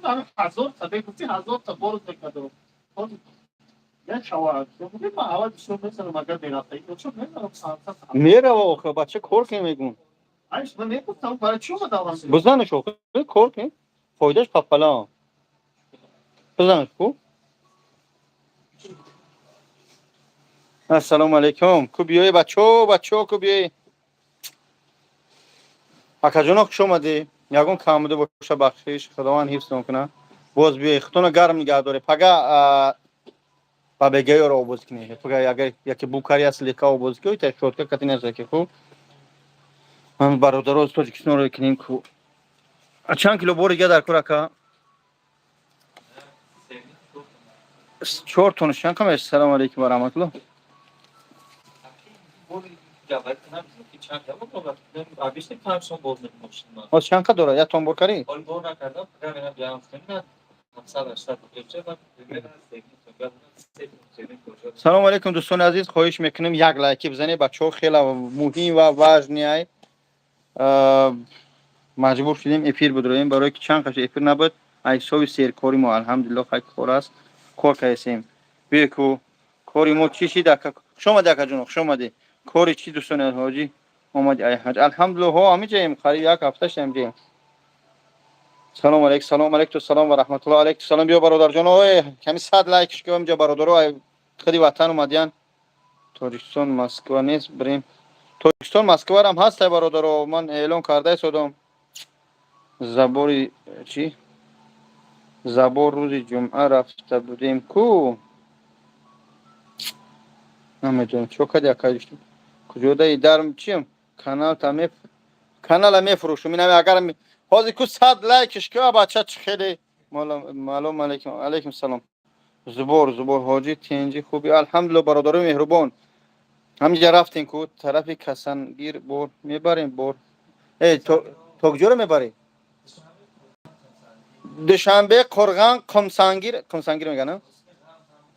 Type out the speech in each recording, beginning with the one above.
در 1000 تا بگویی 1000 تا برو بکدو یا شواهد بودی ما اول شو مثلا مگر دیرافته ای چون نمیدونم ساعت میره آخه بچه کار که میگون ایش من نمیگفتم برای چی اومدم بزنش آخه کار که فایدهش پپلا بزنش کو السلام علیکم کو بیای بچو کو بیای اکا جون خوش اومدی یگون کامده باشه بخشش خداوند حفظ کنه باز بیای خودتون گرم نگه داره پگا با بگی رو آبوز کنی پگا اگر یکی بوکاری است لیکا آبوز کنی تا شورت کتی نزد که خوب من برادرز تو کسنو رو کنیم کو چند کیلو بوری گه در کورکا 4 تن شان کم السلام علیکم و رحمت الله باز چند که داره یا تن بور کاری سلام علیکم دوستان عزیز خواهش میکنم یک لایک بزنید بچه‌ها خیلی مهم و واجبه مجبور شدیم افیر بدرویم برای که چند قش افیر نبود ایسوی سرکاری ما الحمدلله خیلی کار است کار کردیم بیکو کاری ما چی دکا شما دکا جون شما دی کاری چی دوستان حاجی اومد ای حاج الحمدلله ها میجیم خرید یک هفته شم جیم سلام علیکم سلام و رحمت الله علیکم سلام بیا برادر جان اوه کمی 100 لایکش کنم جا برادرو خدی وطن اومدین تاجیکستان مسکو نیست بریم تاجیکستان مسکو هم هست برادرو من اعلان کرده شدم زبوری چی زبور روز جمعه رفته بودیم کو نمیدونم چو کدی اکایش کجا دای درم چیم کانال میفروشم اینا اگر حاضر کو 100 لایکش که بچه خیلی معلوم علیکم سلام زبور حاجی تنجی خوبی الحمدلله برادر مهربان همینجا رفتین کو طرف کسنگیر بور میبریم بور ای تو کجا رو میبری دوشنبه قرغان کمسانگیر میگن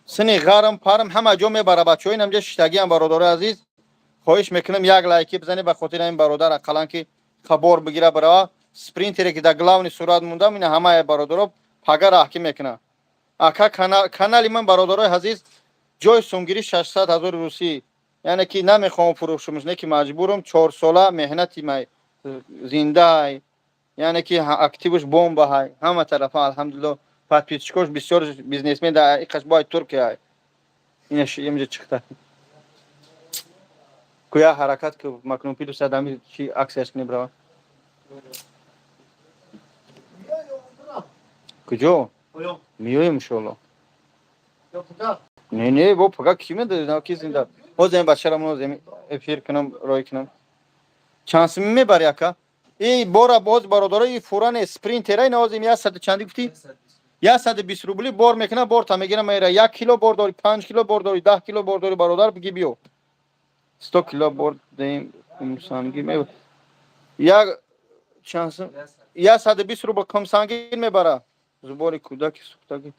سنی غرم پارم همه جا میبره بچه های اینجا شتگی هم برادر عزیز خواهش میکنم یک لایکی بزنی به خاطر این برادر اقلا که خبر بگیره برای سپرینتری که در گلاونی صورت مونده این همه برادرها پگه راهکی میکنه اکا کانال من برادرای عزیز جای سومگیری 600,000 روسی یعنی که نمیخوام فروشمش نه که مجبورم 4 ساله مهنتی می زنده یعنی که اکتیوش بمب های همه طرف الحمدلله پاتپیچکوش بسیار بیزنسمن در قشبای ترکیه اینش اینجا چخته کویا حرکت که مکنون پیلو صدامی چی عکسش کنی برا کجا میویم ان شاء الله نه با پگا کی میده نه کی زنده باز این بچه‌رم رو افیر کنم رای کنم چانس میبری اکا ای بورا باز برادرای فوران اسپرینتر ای نازم یا 100 چندی گفتی یا 120 روبلی بار میکنه بار تا میگیره میره 1 کیلو بار داری 5 کیلو بار داری 10 کیلو بار داری برادر بگی بیو 100 کیلو بار دیم کمسانگی می یا چانس یا 120 روبل کمسانگی میبره زبور کودک سوختگی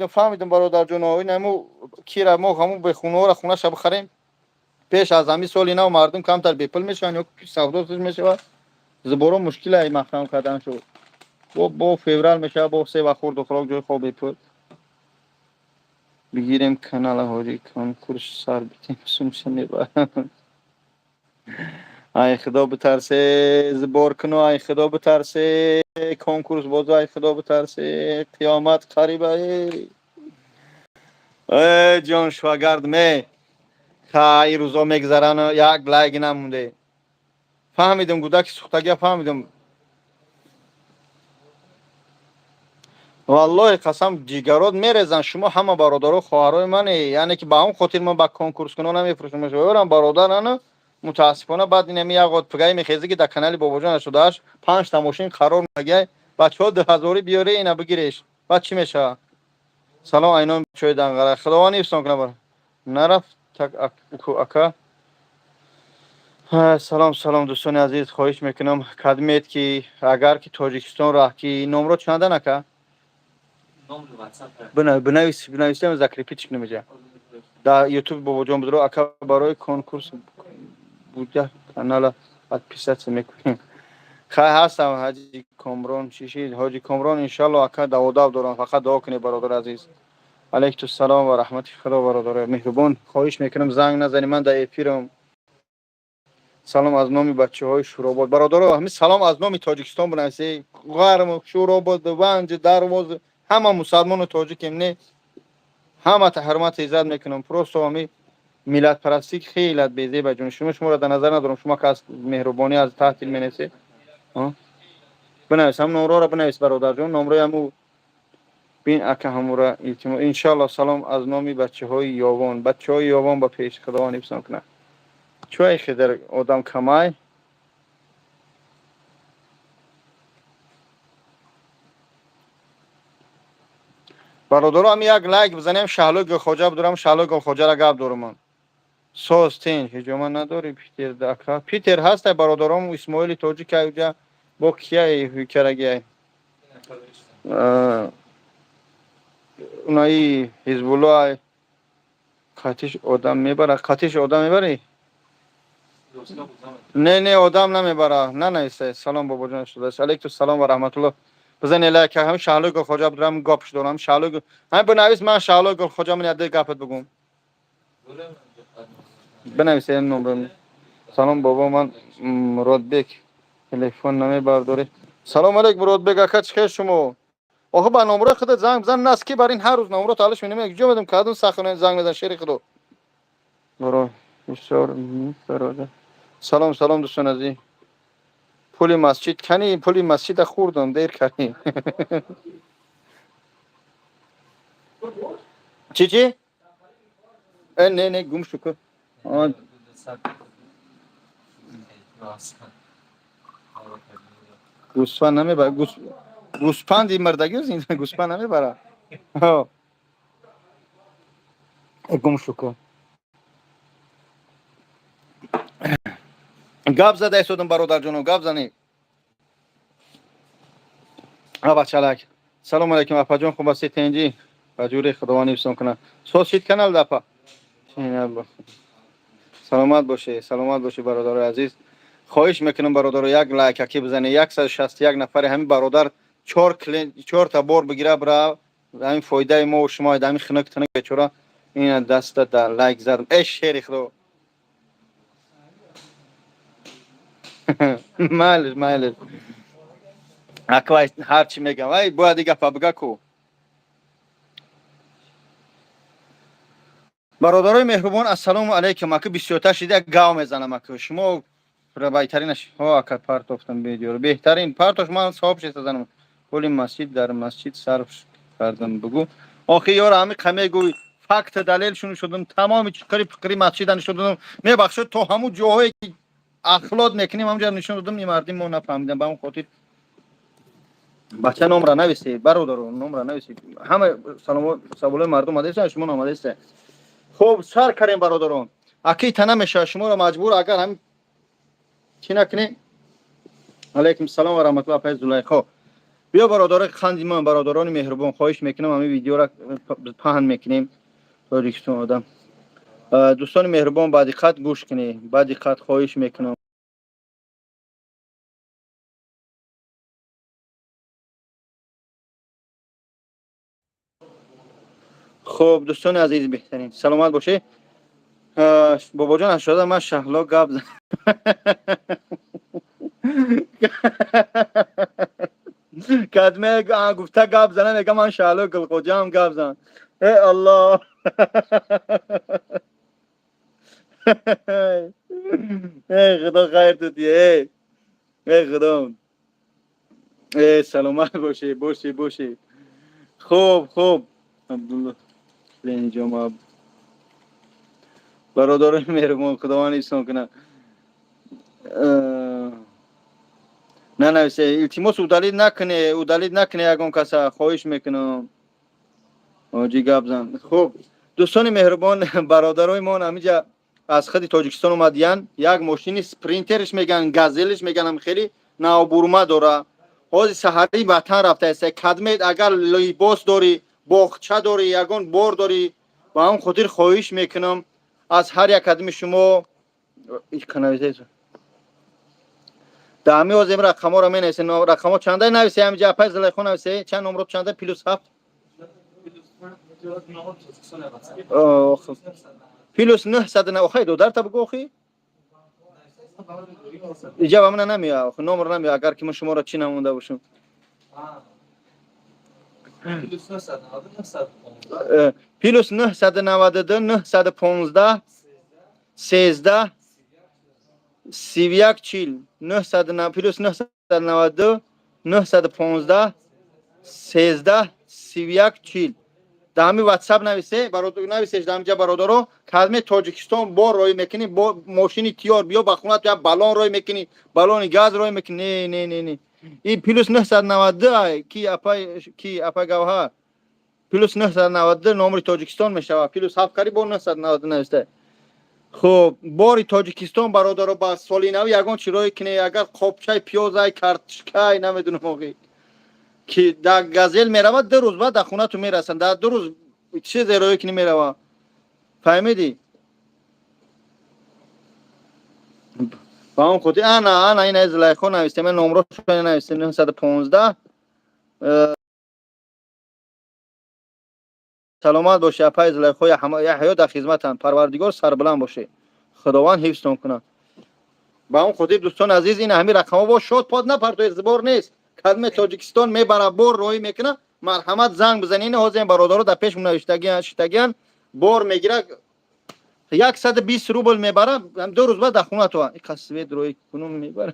فهمیدم برادر جون اینمو کیرا ما همون به خونه را خونه شب بخریم پیش از همین سال اینا مردم کمتر بیپل میشن یا سودا میشه زبورو مشکل ای مخرم کردن شو با فوریه میشه با سه و خورد و خوراک جای خواب بیپل بگیریم کانال هوری کنکورس سر بتیم سومشه میبر ای خدا بترسه زبور کنو ای خدا بترسه کنکورس بازو ای خدا بترسه قیامت قریبه ای جان شواگرد می خیلی روزا میگذرن یک لایک نمونده فهمیدم گودک سوختگی فهمیدم والله قسم جیگرات میریزن شما همه برادرها خواهرای منی یعنی که با اون خاطر من با کنکورس کنون نمیفروشم میشورم برادرانه متاسفانه بعد اینم یک قد پگای میخیزه که در کانال بابا جان شدهش 5 تا ماشین قرار نگه بچه‌ها 2000 بیاره اینا بگیرش بعد چی میشه سلام عینام چوی دنگره خداوند نیستم کنه بر نرفت تک اکا سلام دوستان عزیز خواهش میکنم خدمت که اگر که تاجیکستان راه کی نمره چنده نکه بنویسیم ذکر پیچ نمیشه در یوتیوب بابا جان بدرو اکا برای کنکورس بوده کانال پادپیسات میکنیم خیر هستم حاجی کامران چیشی حاجی کامران انشالله اکا دعوت دارم فقط دعا کنی برادر عزیز علیکم السلام و رحمت خدا برادر مهربان خواهش میکنم زنگ نزنی من در اپیرم سلام از نامی بچه های شوراباد برادر همین سلام از نامی تاجیکستان بنویسی غرم شوراباد ونج دروازه همه مسلمان و تاجیک نه همه حرمت عزت میکنم پروستو همین ملت پرستی خیلی بیزه بجون شما را در نظر ندارم شما که از مهربانی از تحصیل مینسی بنویس هم نمره را بنویس برادر جان نمره همو بین اکا همو را انشالله سلام از نامی بچه های یاوان با پیش خدا نفسان کنه چوی خیدر آدم کمای برادر هم یک لایک بزنیم شهلو گل خوجه بدارم شهلو گل خوجه را گپ دارم سوز تین هجوما نداری پیتر داکا پیتر هست برادرم اسماعیل توجی که اونجا با کیای کرگی اونایی حزب الله خاطیش آدم میبره خاطیش آدم میبری نه آدم نمیبره نه سلام بابا جان شده علیکم السلام و رحمت الله بزن لایک هم شهلو گل خوجه بدارم گپش دارم شهلو هم بنویس من شهلو گل خوجه من یاد گپت بگم بنویس این نمره سلام بابا من مرادبک تلفن نمی برداری سلام علیکم مرادبک اکا چه شما آخه با نمره خودت زنگ بزن نسکی بر این هر روز نمره تلاش می‌کنم یک جا بدم کادون سخن زنگ بزن شری خدا برو بسیار برادر سلام دوستان عزیز پول مسجد کنی پول مسجد خوردم دیر کنی چی نه گم شو که گوسفند نمیبره گوسفندی مردگی این گوسفند نمیبره گم شو که گاب زده ایستادم برادر جانم گاب زنی بچه‌لک سلام علیکم اپا جان خوب هستی تنجی بجوری خداوند حفظتون کنه سوس شید کانال دپا سلامت باشه برادر عزیز خواهش میکنم برادر یک لایک کی بزنه 161 نفر همین برادر 4 تا بار بگیره برا همین فایده ما و شما همین خنک تنک بیچاره این دست در لایک زدم اش شیخ خدا مال اکوای هر چی میگم وای باید دیگه پابگا کو برادرای مهربان السلام علیکم اکی 28 شده گاو میزنم اکی شما را بهترینش ها اکی پارت افتم ویدیو رو بهترین پارتش من صاحب شده زنم کلی مسجد در مسجد صرف کردم بگو آخه یار همه کمی گوی فکت دلیل شون شدم تمام چکری فکری مسجد شدم میبخشید تو همون جاهایی که اخلاق میکنیم همونجا نشون دادم این مردم ما نفهمیدن با اون خاطر بچه نمره نویسی برادر نمره نویسی همه سوال مردم آمده شما آمده است خوب سر کردیم برادران اکی تنه میشه شما را مجبور اگر هم چی نکنی علیکم السلام و رحمت الله فیض زلیخا بیا برادر خندی من برادران مهربان خواهش میکنم همین ویدیو را پهن میکنیم تاجیکستان آدم دوستان مهربان بعد دقت گوش کنی بعد دقت خواهش میکنم خب دوستان عزیز بهترین سلامت باشه بابا جان شده من شهلا گاب کدمه گفته گاب زنه میگه من شهلا گل خوجام گاب زن ای الله ای خدا خیر توتی ای خدا ای سلامت باشه خوب عبدالله اینجا برادر مهربان خداوند ایسان کنه نه التماس ودالید نکنه یگان کسا خواهش میکنم آجی گپ زن خب دوستان مهربان برادرای ما همینجا از خود تاجیکستان اومدین یک ماشین سپرینترش میگن گازلش میگن هم خیلی نوبورما داره حاضر سحری وطن رفته است کدمت اگر لباس داری باغچه داری یگان بار داری با هم خاطر خواهش میکنم از هر یک کدم شما دامی از این رقم را می نویسه. رقم چنده نویسه؟ همینجا اپای زلیخا نویسه. چند نمره چنده؟ پلوس 7 پلوس 900 خیلی دو در تا بگو خی اینجا من نمیاد نمره نمیاد اگر که من شما را چی نمونده باشم پلوس 992 915 13 31 40 990 پلوس 992 915 13 31 40 دامی واتساپ نویسه برادر نویسش دامجا برادرو کلمه تاجیکستان بار روی میکنی با ماشین تیار بیا بخونت یا بالون روی میکنی بالون گاز روی میکنی نه این پلوس 992 کی اپای گوهر پلوس 992 نمره تاجیکستان میشه پلوس 7 کاری با 990 نوشته خب باری تاجیکستان برادر با سالیناوی یگان چیروی کنه اگر قابچای پیازای کارتشکای نمیدونم موقعی که در گازل میرود 2 روز بعد در خونه تو میرسن در 2 روز چه زیروی کنی میرود فهمیدی با اون خودی انا این از لایخو نویسته من نمره شو نویسته 915 سلامت باشه اپای زلیخو یحیی در خدمتن پروردگار سربلند باشه خداوند حفظتون کنه با اون خودی دوستان عزیز این همین رقم با شد پاد نپرتو زبور نیست کلمه تاجیکستان میبره بور روی میکنه مرحمت زنگ بزنین حاضر برادرو در پیش نوشتگیان بور میگیره 120 روبل میبره هم 2 روز بعد در خونه تو این قصوید روی کنم میبره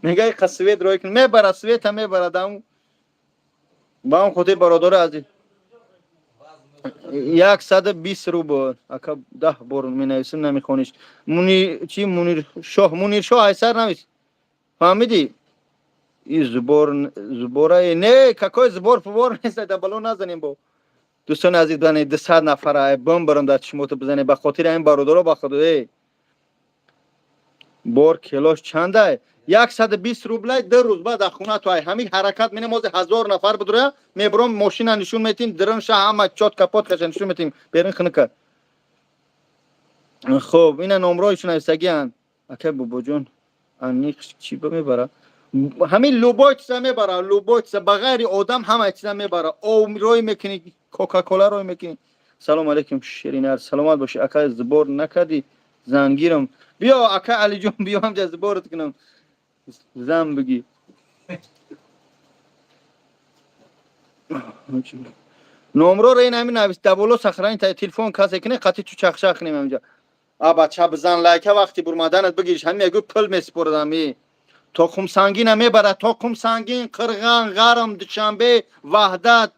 میگه قصوید روی کنم میبره سویت هم میبره دم با اون خودی برادر عزیز 120 روبل اکا 10 بار می نویسم نمیخونیش منیر شاه ایسر نویس فهمیدی این زبوره نه کاکای زبور فبور نیست در بالون نزنیم با دوستان عزیز دانه 200 نفر بم برم در چشموت بزنه به خاطر این برادرها با خود بار کیلوش چنده 120 روبل 2 روز بعد خونه تو همین حرکت مینه موز 1000 نفر بدره میبرم ماشین نشون میتیم درنش همه چات کپوت کش نشون میتیم برین خنکه خب اینا نمرهشون نوشتگیان اکه بابا جون انیق چی میبره همین لوبوچ میبره لوبوچ بغیر آدم همه چیز میبره او روی میکنی کوکاکولا روی میکنی سلام علیکم شیرینار سلامت باشه اکه زبور نکردی زنگیرم بیا اکه علی جون بیا هم زبورت کنم زن بگی نمره رو این همین نویس دبولو سخرین تا تلفن کسی کنه قطعی تو چخشخ کنیم اینجا بچه بزن لایکه وقتی برمادنت بگیرش همین یکو پل میسپردم تخم سنگین میبره تخم سنگین قرغن غرم دوشنبه وحدت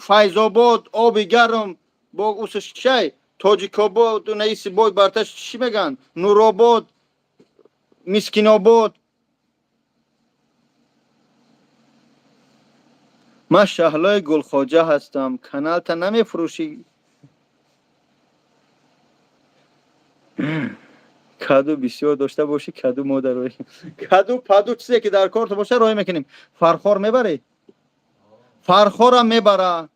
فیض‌آباد آب گرم با اوسش چی تاجیک‌آباد و نیسی بای برتش چی میگن نورآباد مسکین‌آباد من شهلای گلخواجه هستم کانال تا نمیفروشی کادو بسیار داشته باشی کادو مادر روی کادو پادو چیزی که در کارت باشه روی میکنیم فرخور میبره فرخور هم میبره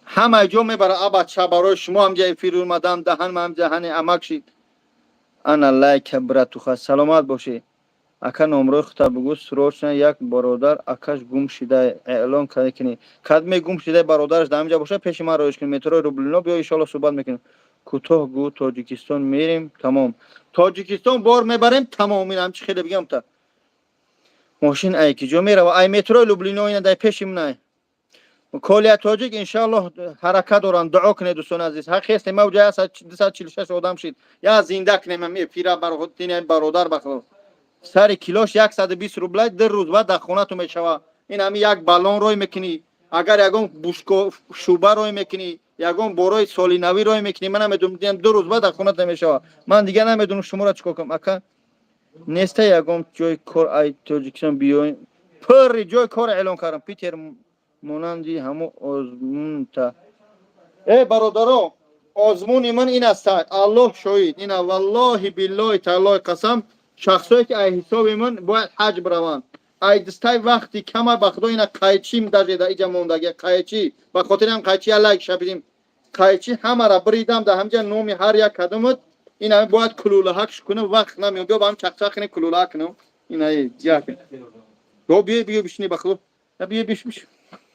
همه جا میبره ابا چه برای شما هم جای فیر اومدم دهن هم جهان امک شید انا لایک براتو خواست سلامت باشی اکا نمره خطا بگو سروچنا یک برادر اکاش گم شده اعلان کنه کنی کدمی گم شده برادرش دامجا باشه پیش ما روش کنیم مترو روبلینا بیا ایشالا صحبت میکنیم کوتاه گو تاجیکستان میریم تمام تاجیکستان بار میبریم تمام این همچی خیلی بگم تا ماشین ایکی جو میره و ای مترو روبلینا اینا در پیشیم نه کلیه تاجیک انشالله حرکت دارن دعا کنید دوستان عزیز حق است موجه 246 آدم شید یا زنده کنیم می پیرا برادر بخو سر کیلوش 120 روبل 2 روز بعد در خونه تو میشوه این همین یک بالون روی میکنی اگر یگون بوشکو شوبه روی میکنی یگون بروی سالینوی روی میکنی من نمیدونم 2 روز بعد در خونه تو میشوه من دیگه نمیدونم شما را چیکار کنم اکا نیسته یگون جای کار ای تاجیکستان بیاین پر جای کار اعلان کردم پیتر مونندی همو آزمون تا ای برادرو آزمون من این است الله شاهد این والله بالله تعالی قسم شخصایی که ای حساب من باید حج بروند ای دستای وقتی کما بخدا اینا قایچی میداجه اینجا موندگی قایچی به خاطر هم قایچی لایک شبیدیم قایچی همه را بریدم در همجا نومی هر یک کدومت این همه باید کلوله‌هاش کنم وقت نمیام. بیا با هم چخچخ کنیم کلوله کنم. این های جا کن. بیا بشینی بخلو. بیا بیش.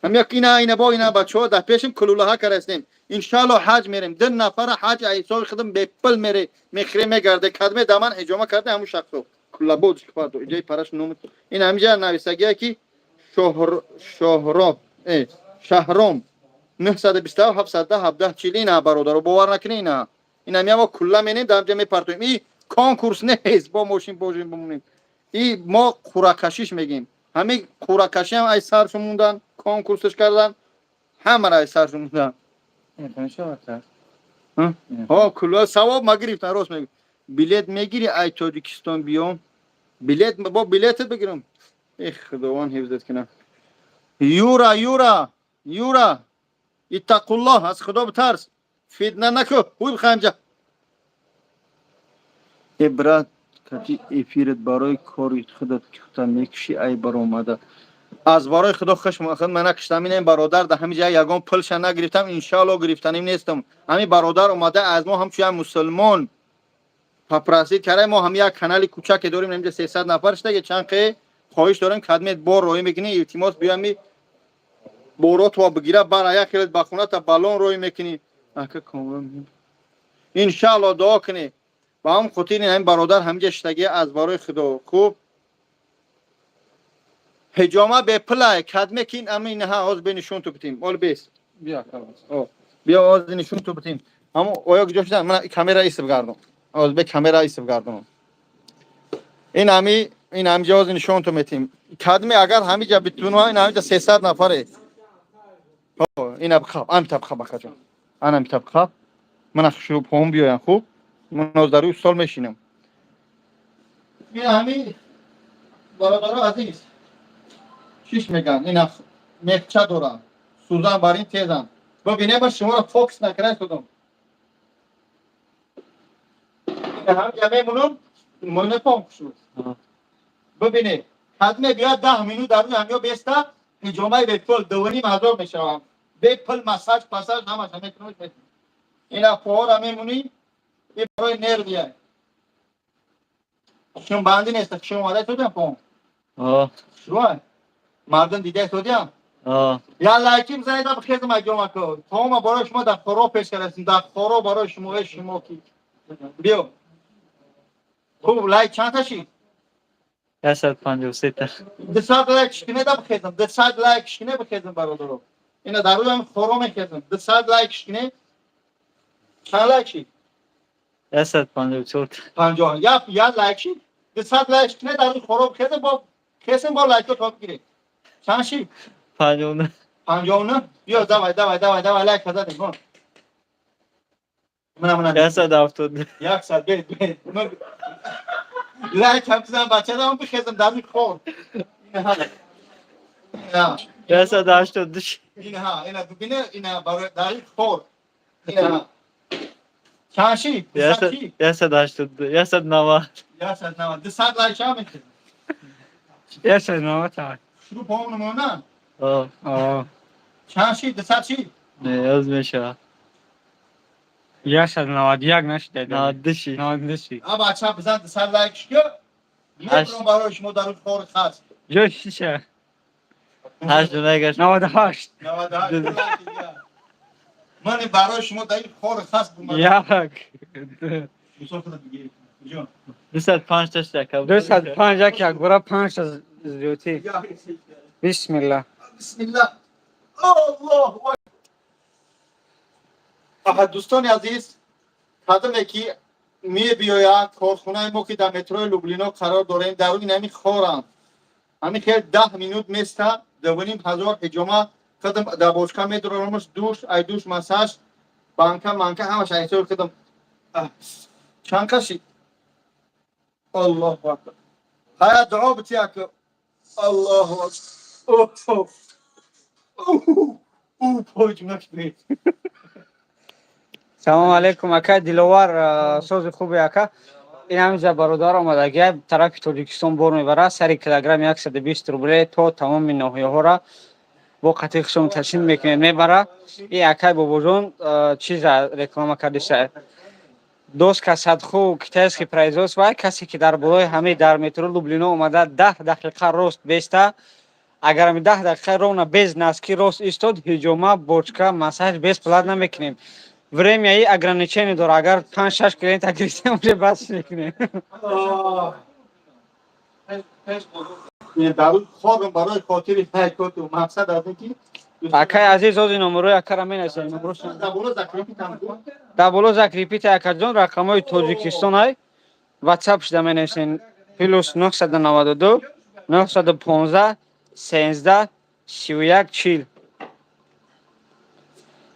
هم یک اینا با اینا بچه‌ها در پیشم کلوله ها کردیم. ان شاء الله حج میریم. 2 نفر حج ایسای خودم به پل میره. میخره میگرده. کدمه دامن اجامه کرده همون شخصو. کلا بود شفاعت. جای پرش نوم. این همینجا نویسگی کی شهرام شهرام 927 717 چیلینا برادر باور نکنین این همیا کلا منیم در جمع پرتویم این کنکورس نیست با ماشین بوجیم بمونیم این ما خوراکشیش میگیم همه خوراکشی هم ای سرش موندن کنکورسش کردن همه را ای سرش موندن ها کلا ثواب ما گرفتن راست میگم بلیت میگیری ای تاجیکستان بیام بلیت با بلیتت بگیرم ای خداوند حفظت کنه یورا اتق الله از خدا بترس فتنه نکو خوی بخوایم جا عبرت کتی افیرت برای کاری خودت کتا میکشی ای بر اومده از برای خدا خشم خود من نکشتم این برادر در همین جای یگان پلش نگرفتم انشالله گرفتنیم نیستم همین برادر اومده از ما هم چون مسلمان پاپراسی کرده ما هم یک کانال کوچک داریم اینجا 300 نفر شده چند قه خواهش دارم خدمت بار روی میکنی التماس بیامی بورو تو بگیره برای خیلی بخونه تا بالون روی میکنی اکه کاملا ان شاء الله دعا کنی با هم خاطر این برادر همینجا شتگی از برای خدا خوب حجامه به پلای کدمه کین امین ها از بینشون تو بتیم اول بیس بیا خلاص بیا از بینشون تو بتیم اما اویا جوش من کامera ایستب گردم از به کامera ایستب گردم این همینجا از نشون تو میتیم کدمه اگر همینجا بتونه این همینجا 300 نفره اینا بخواب ام تبخواب بخواب انا میتبخواب من شروع پاهم بیایم خوب من از در روی سال میشینم این همین برادر عزیز چیش میگن اینا مخچه دارم سوزن بر این تیزن ببینه با شما را فوکس نکنه کدوم این هم جمعه منون مونه پامپ شد ببینه حدمه بیاد 10 مینوت در روی همیا بیسته حجامه به پل 2,500 میشوم به پل مساج پاساج همه کنوش میتونی اینا پاور همه مونی این برای نر بیای شما باندی نیست شما ماده تو دیم پام شما مردم دیده تو دیم یا لایکی بزنید تا بخیرتم اجامه کن پام برای شما در خورا پیش کردیم در خورا برای شما کی بیو خوب لایک چند تاشی 153 تا 200 لایک شکنه دا بخیرتم 200 لایک شکنه بخیرتم برادرو اینا در روی هم خورا میکردم 200 لایک شکنه چند لایکی 154 تا 50 یا لایک شی 200 لایک شکنه در روی خورا بخیرتم با کسیم با لایک تو بگیری چند شی 59 59 بیا دوای لایک بزنید کن من 170 100 برید لایک هم بزن بچه دارم بخیزم در روی خور اینا 182 اینا ببینه اینا برای در روی خور اینا چند شی 182 190 200 لایک هم میکنه 190 تا شروع پاهم نمونه چند شی 200 شی از میشه 191 نشده 92 شی اب بچه بزن 200 لایک شکر میبرم برای شما در روی خور خاص جو شیشه 8 دونه گشت 98 من برای شما در این خور خاص بومدم یک مسافرت بگیرید جون 205 تا شکل 205 یک گورا 5 تا زیوتی بسم الله بسم الله الله اکبر احد دوستان عزیز قدم کی می بیاید کارخانه ما که در مترو لوبلینا قرار داریم در اون همین خورم همین خیلی 10 مینوت میسته 2,500 حجامه قدم در باشگاه میدارمش دوش مساج بانکا همش ایسور قدم چند کشی الله اکبر های دعا بتی اکو الله اکبر او پوج مشبید سلام علیکم اکا دلوار سوز خوبی اکا این همینجا برادر آمده گه طرف تاجیکستان بار میبره سر کیلوگرم 120 روبله تو تمام ناحیه ها را با قطعی خصوم تقسیم میکنه میبره این اکای بابا جون چیز رکلام کرده доска садху китайский производства касе ки дар болои ҳамаи дар метро Люблино омада 10 дақиқа рост беста агар ами 10 дақиқа ровна без носки рост истод ҳиҷома бочка массаж бесплатно мекунем. Время и ограничение дора агар 5-6 клиента гирифтем уже бас мекунем. дару хобам барои хотири ҳайкот ва мақсад аст ки Акай азиз ози номерои акара менасем номерош забола закрепи тамку да боло закрепите акаҷон рақамҳои Тоҷикистон ай WhatsApp шуда менависен + 992 915 13 31 40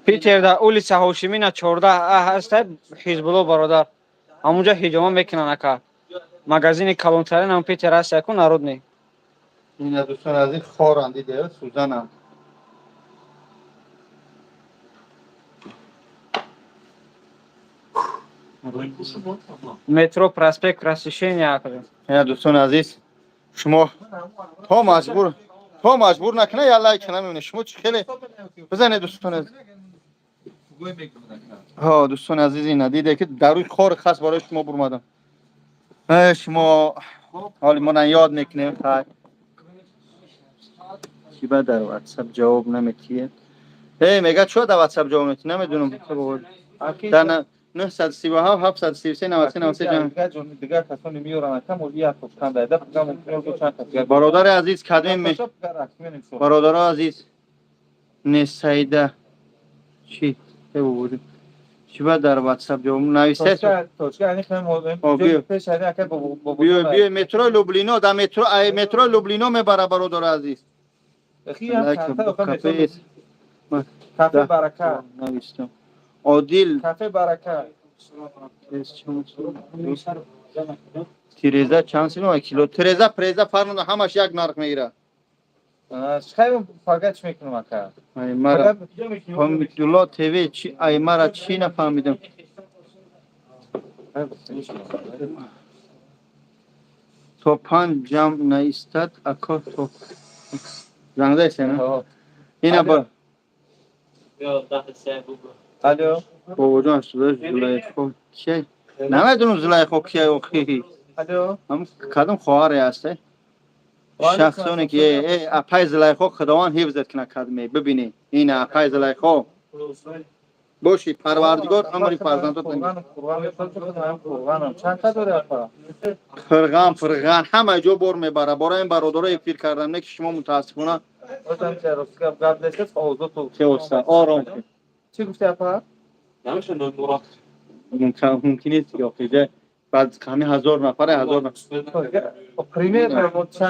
Питер да улица Ҳошимина 14А ҳаст Ҳизбулло бародар ҳамунҷа ҳиҷома мекунан ака магазини калонтарин ҳам Питер ҳаст яку народный ина дӯстон азиз хорам дидед сӯзанам метро проспект Просвещения акаҷон ина дӯстон азиз шумо то маҷбур накунед я лайк намемонед шумо чӣ хеле бизанед дӯстон азиз дӯстон азиз ина диде ки дар рӯи хор хас барои шумо бурмадам шумо ҳоли монан ёд мекунем хай киба дар WhatsApp ҷавоб наметиҳед мега чӯ дар WhatsApp ҷавоб наметиҳед намедунам дар 937 733 93 دیگر کسانی میارن کم و یک پشتن داده بگم چند تا برادر عزیز کدوم برادر عزیز نسایده چی بود چی بعد در واتساپ جواب نوشته بیا مترو لوبلینو در مترو لوبلینو میبره برادر عزیز کافه برکت نوشتم عادل کافه برکت تیرزا چند سینو کیلو تیرزا پریزا فرنو همش یک نرخ میگیره خیلی فقط میکنم اکا ای مرا فهمیدولا تیوی چی ای مرا چی نفهمیدم تو پنج جمع نیستد اکا تو زنگ دایسته نه اینا با الو بابا جان زلیخا کی نمیدونم زلیخا کی اوکی الو هم کدوم خواهری هسته شخصونی که اپای زلیخا خداوند حفظت کنه کدمه ببینی این اپای زلیخا باشی پروردگار امری فرزندات نمی چند تا داره اپا فرغان همه جو بار میبره برای این برادرای فیر کردم نه که شما متاسفانه چه استاد آرام چی گفتی اپا؟ ممکن است یا خیلی بعد کمی 1000 نفر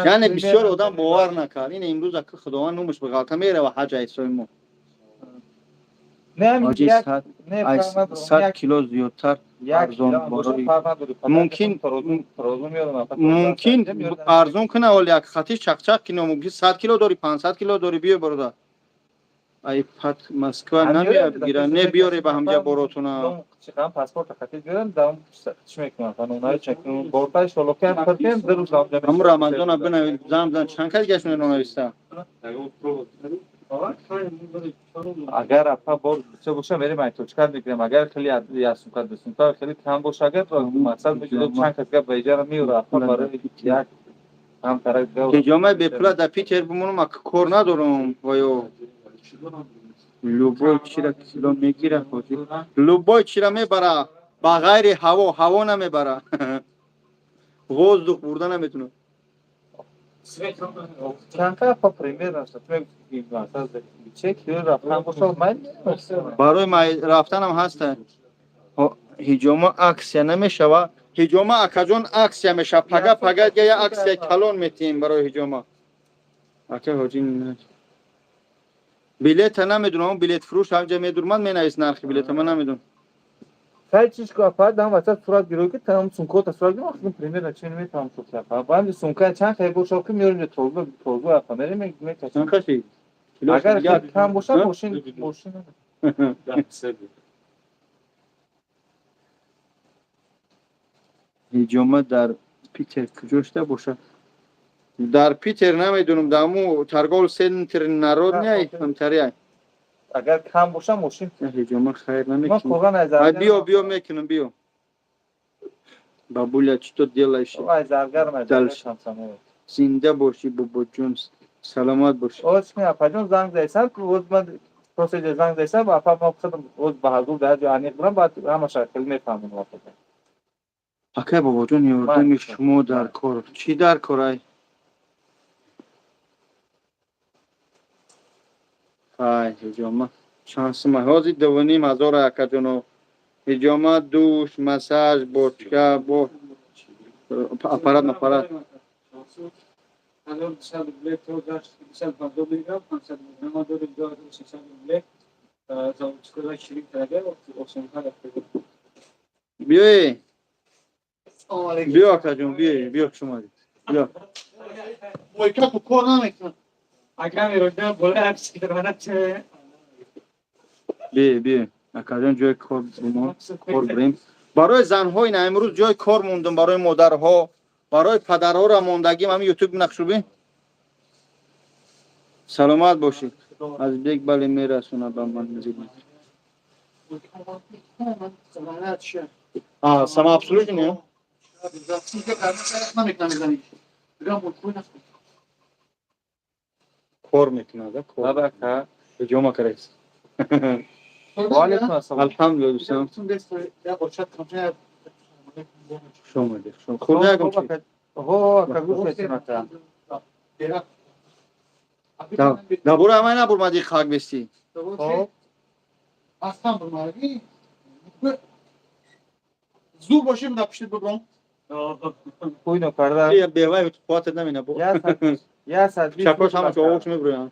یعنی بسیار آدم باور نکرد این امروز که خداوند نومش به غلطه میره و حج ایسای ما حاجی 100 کیلو زیادتر ارزان ممکن ارزان کنه ولی یک خطی چق که ممکن 100 کیلو داری 500 کیلو داری بیا برادر ای پت مسکو نمیاد بگیره نه بیاری به همجا براتونه چقدر پاسپورت خطی بیارم دام چی میکنم اونایی چکن بورتای شلوکه کردیم در روز اونجا هم رمضان بنویس زم چند کس گشت نویسته اگر اپا بور چه باشه میریم ای توچکر میگیریم اگر خیلی یاسون کرد بسیم تا خیلی کم باشه اگر مثلا میگه چند کس گپ بیجاره میوره اپا برای یک هم طرف که جامعه به پول در پیتر بمونم اک کار ندارم وایو لوبای چی را کیلو میگیره خودی لوبای چی را میبره با غیر هوا نمیبره غوز دو بردن نمیتونه چند تا اپا پریمیر هست میگیم مثلا چه کیلو رفتن باشه من برای ما رفتن هم هسته هیجوما اکسیا نمیشه هیجوما اکجون اکسیا میشه پگا یا اکسیا کلون میتیم برای هیجوما اکه حاجی نه بلیت نمیدونم بلیت فروش همجا میدونم مینویس نرخ بلیت من نمیدونم خیلی چیز که اپا دام واسه صورت گیرو که تمام سونکو تا صورت گیرو خودم پریمیر چه نمیتونم تو اپا باید سونکا چند خیلی باشه که میاریم توزو اپا میریم چند خشی اگر کم باشه ماشین هیجوما در پیتر کجاشته باشه در پیتر نمیدونم دامو ترگول سنتر نرود نه همتری اگر کم باشه ماشین هیجوما خیر من نمیکنم کلا از بیا میکنم بیا Бабуля, что делаешь? Vay zargar Dal- şansam evet. Zinde boşi babacığım. Selamat boşi. O ismi yapacağım zang deysen uzman prosedür zang deysen bu apam okudum uz bahadur da yani buna bat ama şarkı ne tahmin yapacağım. Akay babacığım yardım şumo dar kor. Çi dar koray? Ay hicama. Şansım var. Hozi devanim azora akacano. Hicama duş, masaj, boçka, bo aparat. الان 200 بلیت رو داشت 250 میلیون 500 میلیون ما داریم 600 بلیت заводчикlar şirin karaga oksonlar yapıyor. Biyo. Biyo akacano biyo şuma. Biyo. Moika tu kor namekna. Aga mi roda bola hepsi kırmana çe. Biyo. Akacano joy kor bumo. Kor brim. برای زن‌های نه امروز جای کار موندم برای مادرها برای پدرها را موندگیم همین یوتیوب نقشوبی سلامت باشید از بیگ بله میرسونه به من میزید سما ابسولوت نه Zaten karnı namekna mezani. Gram mutlu nasıl? کار میکنه ده کار Babaka. جمع کریس Aleyküm selam. الحمدلله دوستان Bütün desteği ya boşalt kamera. شما ده شما خود نگم چی Ho kagu seçmata. دا برو همه نبرمدی خاک بستی Ho Aslan bunları. Zur başım da pişti babam. kuyno karda. بیا بیوای خاطر نمینه بو Ya sad. شکاش همه که آوش میبرویم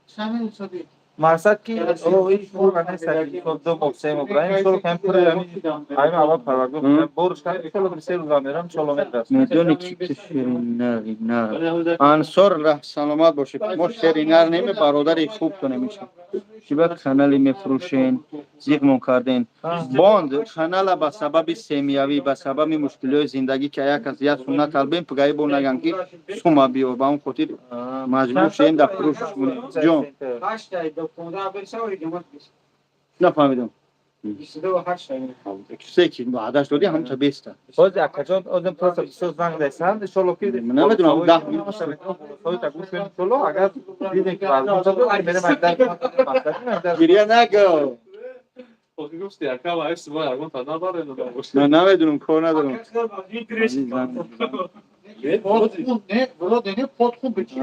Sen ne usadı? Maksat ki o iş kurana sen kodda boksayım İbrahim şol kampır yani ayma hava parvagı ben boruş kan şol bir seyir uzamıyorum şolometras. میدونی کی که شیرینر نه انصار ره سلامت باشید ما شیرینر نمی برادر خوب تو نمیشه که بعد کانالی میفروشین زیغمون کردین باند کانال به سبب سیمیوی به سبب مشکلات زندگی که یک از یک سنت البین پگای بو نگن که سوما بیو با اون خاطر مجبور شین در فروش جون Kaç tane doktorda verse o hükümet نفهمیدم İkisi de o kaç tane. سه کی بعدش دادی هم تا 20 تا O da kaçon o da prosa söz zang desen şol ki نمیدونم 10 soy ta guşun şolo agar bir de var. Bu da benim evden گریه نگو Porque gostei, acaba esse vai aguentar na varanda da você. من نمیدونم کار ندارم Potkun ne? Burada ne potkun bir şey.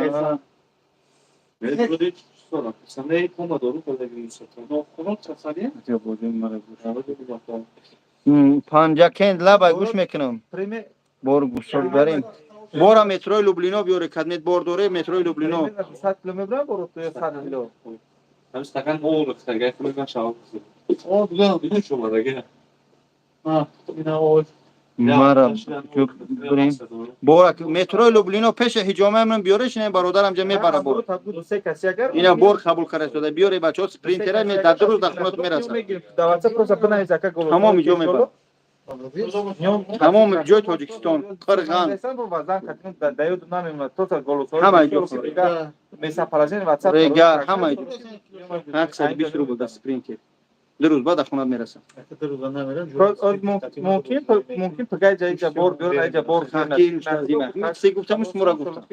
Ne böyle hiç sonra. Sen ne Pomodoro kadar giriyorsun. Doktorun çasaliye. پنجکند لبای گوش میکنم primi بار گوشال بریم بارا متروی لوبلینا بیاره کدنت بار دوره متروی لوبلینا 100 kilometre borutu 100 kilo. Hem stakan olur, stakan falan şahı. O güzel. Bir de şu var gene. Ha, yine o. مرا بریم بارا متروی لوبلینا پیش حجامه من بیاره شنه برادرم جمع برا بار Tabu se kasiya gar. اینا بار قبول کرده شده بیاره بچه‌ها سپرینتر می در 2 روز در خونت میرسه Davatsa prosa buna izaka golo. تمام جا میبره تمام جای تاجیکستان قرغان Sen bu bazan katın da dayo dunamım total golo. همه جا Mesela parajin WhatsApp. ریگار همه جا 120 روبل در سپرینتر 2 روز بعد در خونت میرسه ممکن پگای جای جبور بیور جای جبور سه گفتمش مرا گفتم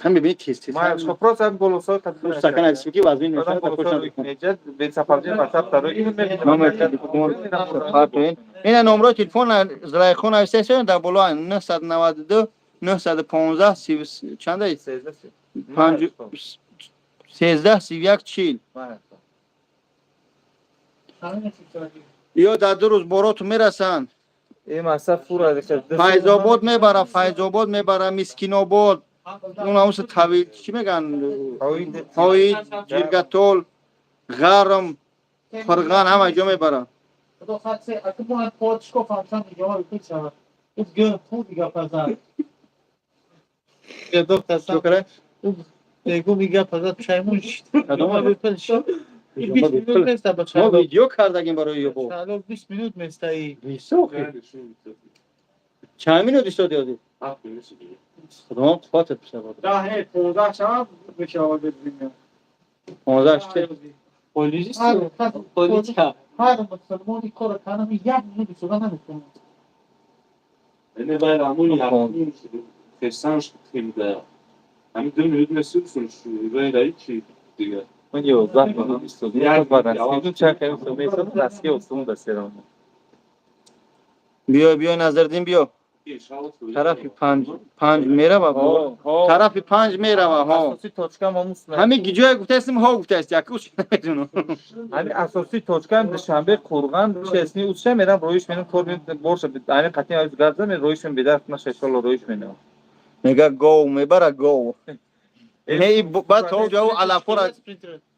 هم ببینید تیز ما خبرات هم گلوسو سکن اسکی وزن نشه تا خوشم بکن میجد به سفرجین واتساپ داره اینو نمبر تلفن خاطر این نمره تلفن زرایخون استیشن در بالا 992 915 30 چند است 5 13 31 40 یا در 2 روز برات میرسن این مصرف فورا فیض‌آباد میبره فیض‌آباد میبره مسکین آباد اون همون طویل چی میگن هایی جرگتول غرم فرغان همه جا میبره Do față, atât bună pot și cofanțan de eu îl să îți gă pudiga pazar. Ya doktor چو کرد Ego biga pazar çaymış. Adama bir pelş. 20 minut mesta ما bachalo. ویدیو کردیم برای یه بار Çalo 20 minut mestai. چند مینو دیشتو دیادی خدا خاطر پیشه بود Da he 15 çava bir şey oldu bilmiyorum. 15 چه Polis. Abi, Polis. هر مسلمانی کار کنم یک میلی سودا نمیکنم. Ne bayramı yaptığım kesan şekilde. Hem de müdürüsün şu böyle ki diye. من 11 بارم استودیو خود بعد از این چند خیلی میسازم دستگاه اصلا دستیرم بیا نظردین بیا طرفی پنج میره و طرفی پنج میره و ها اساسی توچکم همون همه گیجای گفته استیم ها گفته است یکوش نمیدونم همین اساسی توچکم دوشنبه قرغان چسنی اوچه میرم رویش میرم کار برش همین قطعی از گردم رویش میرم بدرت نشه ان رویش میرم میگه گو میبره گو هی بعد تو جو علافور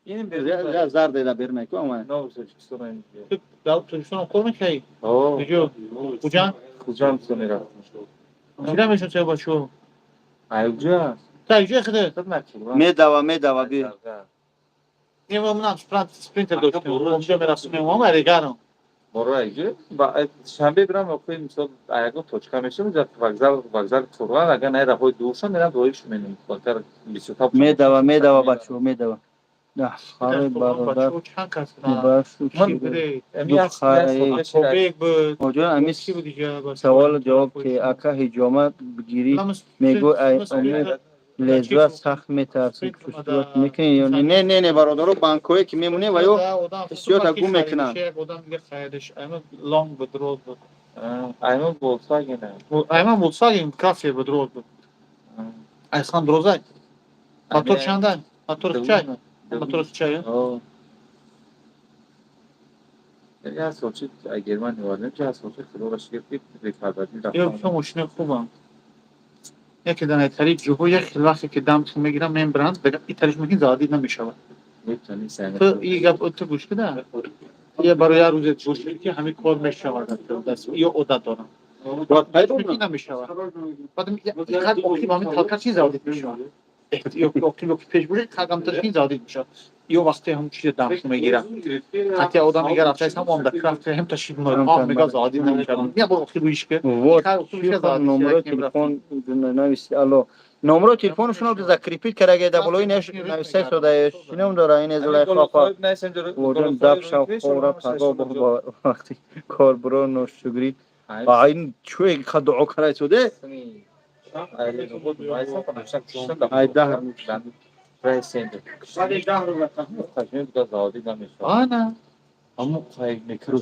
اینم ya zar da vermek ama نه اوچه سرای Dalıp turşuna koyma şey. اوه Gücü. Kucan. کجا میرم Giremesin sen başu. ایوجا Ta gücü kadar. medava bir Nie mam na sprinter do tyłu. Onca merasım yok ama regano. برو ایجا با شنبه برم اوکی مثلا ایگو توچکم میشم جا وокзал قرغان اگر نه راهی دوشم میرم رویش میرم خاطر 27 medava بچو medava da خاره برادر Başu çan kasına. باش من Bire. امی اصلا Kobek bu. موجود امیس Ki bu diyeceği. سوال جواب که اکا هجامت بگیری میگو امی لذت سخت میترسید خشوت میکنی یا نه برادرو بانکوی که میمونه و یا حسیات اگو میکنن Odan bir kardeş. Ama long bedrol bu. ایمان Volkswagen Ayman Volkswagen kafe bedrol bu. Aysan Drozay. Motor çandan. Motor çay. Motor çayı. اوه یا سوچی اگر من نیوردم که سوچی خلوش گرفتی ریکاردی Yok şu ماشین خوبم. یکی دانه طریق جوهو یک وقتی که دم میگیرم من برند بگم این طریق میگین زادی نمیشود. میتونی سنگ تو این گپ تو گوش بده. یه برای روز گوش بدی که همین کار میشود. دست یا اودا دارم. میگی نمیشود. بعد میگه خد اوکی با همین تاکر چیز زادی میشود. yok peş böyle kagam taşın zadi düşer. İyi vakti hem çiğ dam میگیرم. حتی آدم میگه رفتم هم 10 دقیقه هم تشریف میارم. میگه زادی نمیشم. یا برو وقتی رویش که. вот نمره تلفن نویسی الو نمره تلفنشون رو ذکری پیت کرده ده بلوی نویسه شده شنو داره این ازلای خافا بودن دب شو خورا پروا با وقتی کار برو نوشگری این چوی خدعو کرده شده ای ده Ana. همون خواهی میکرد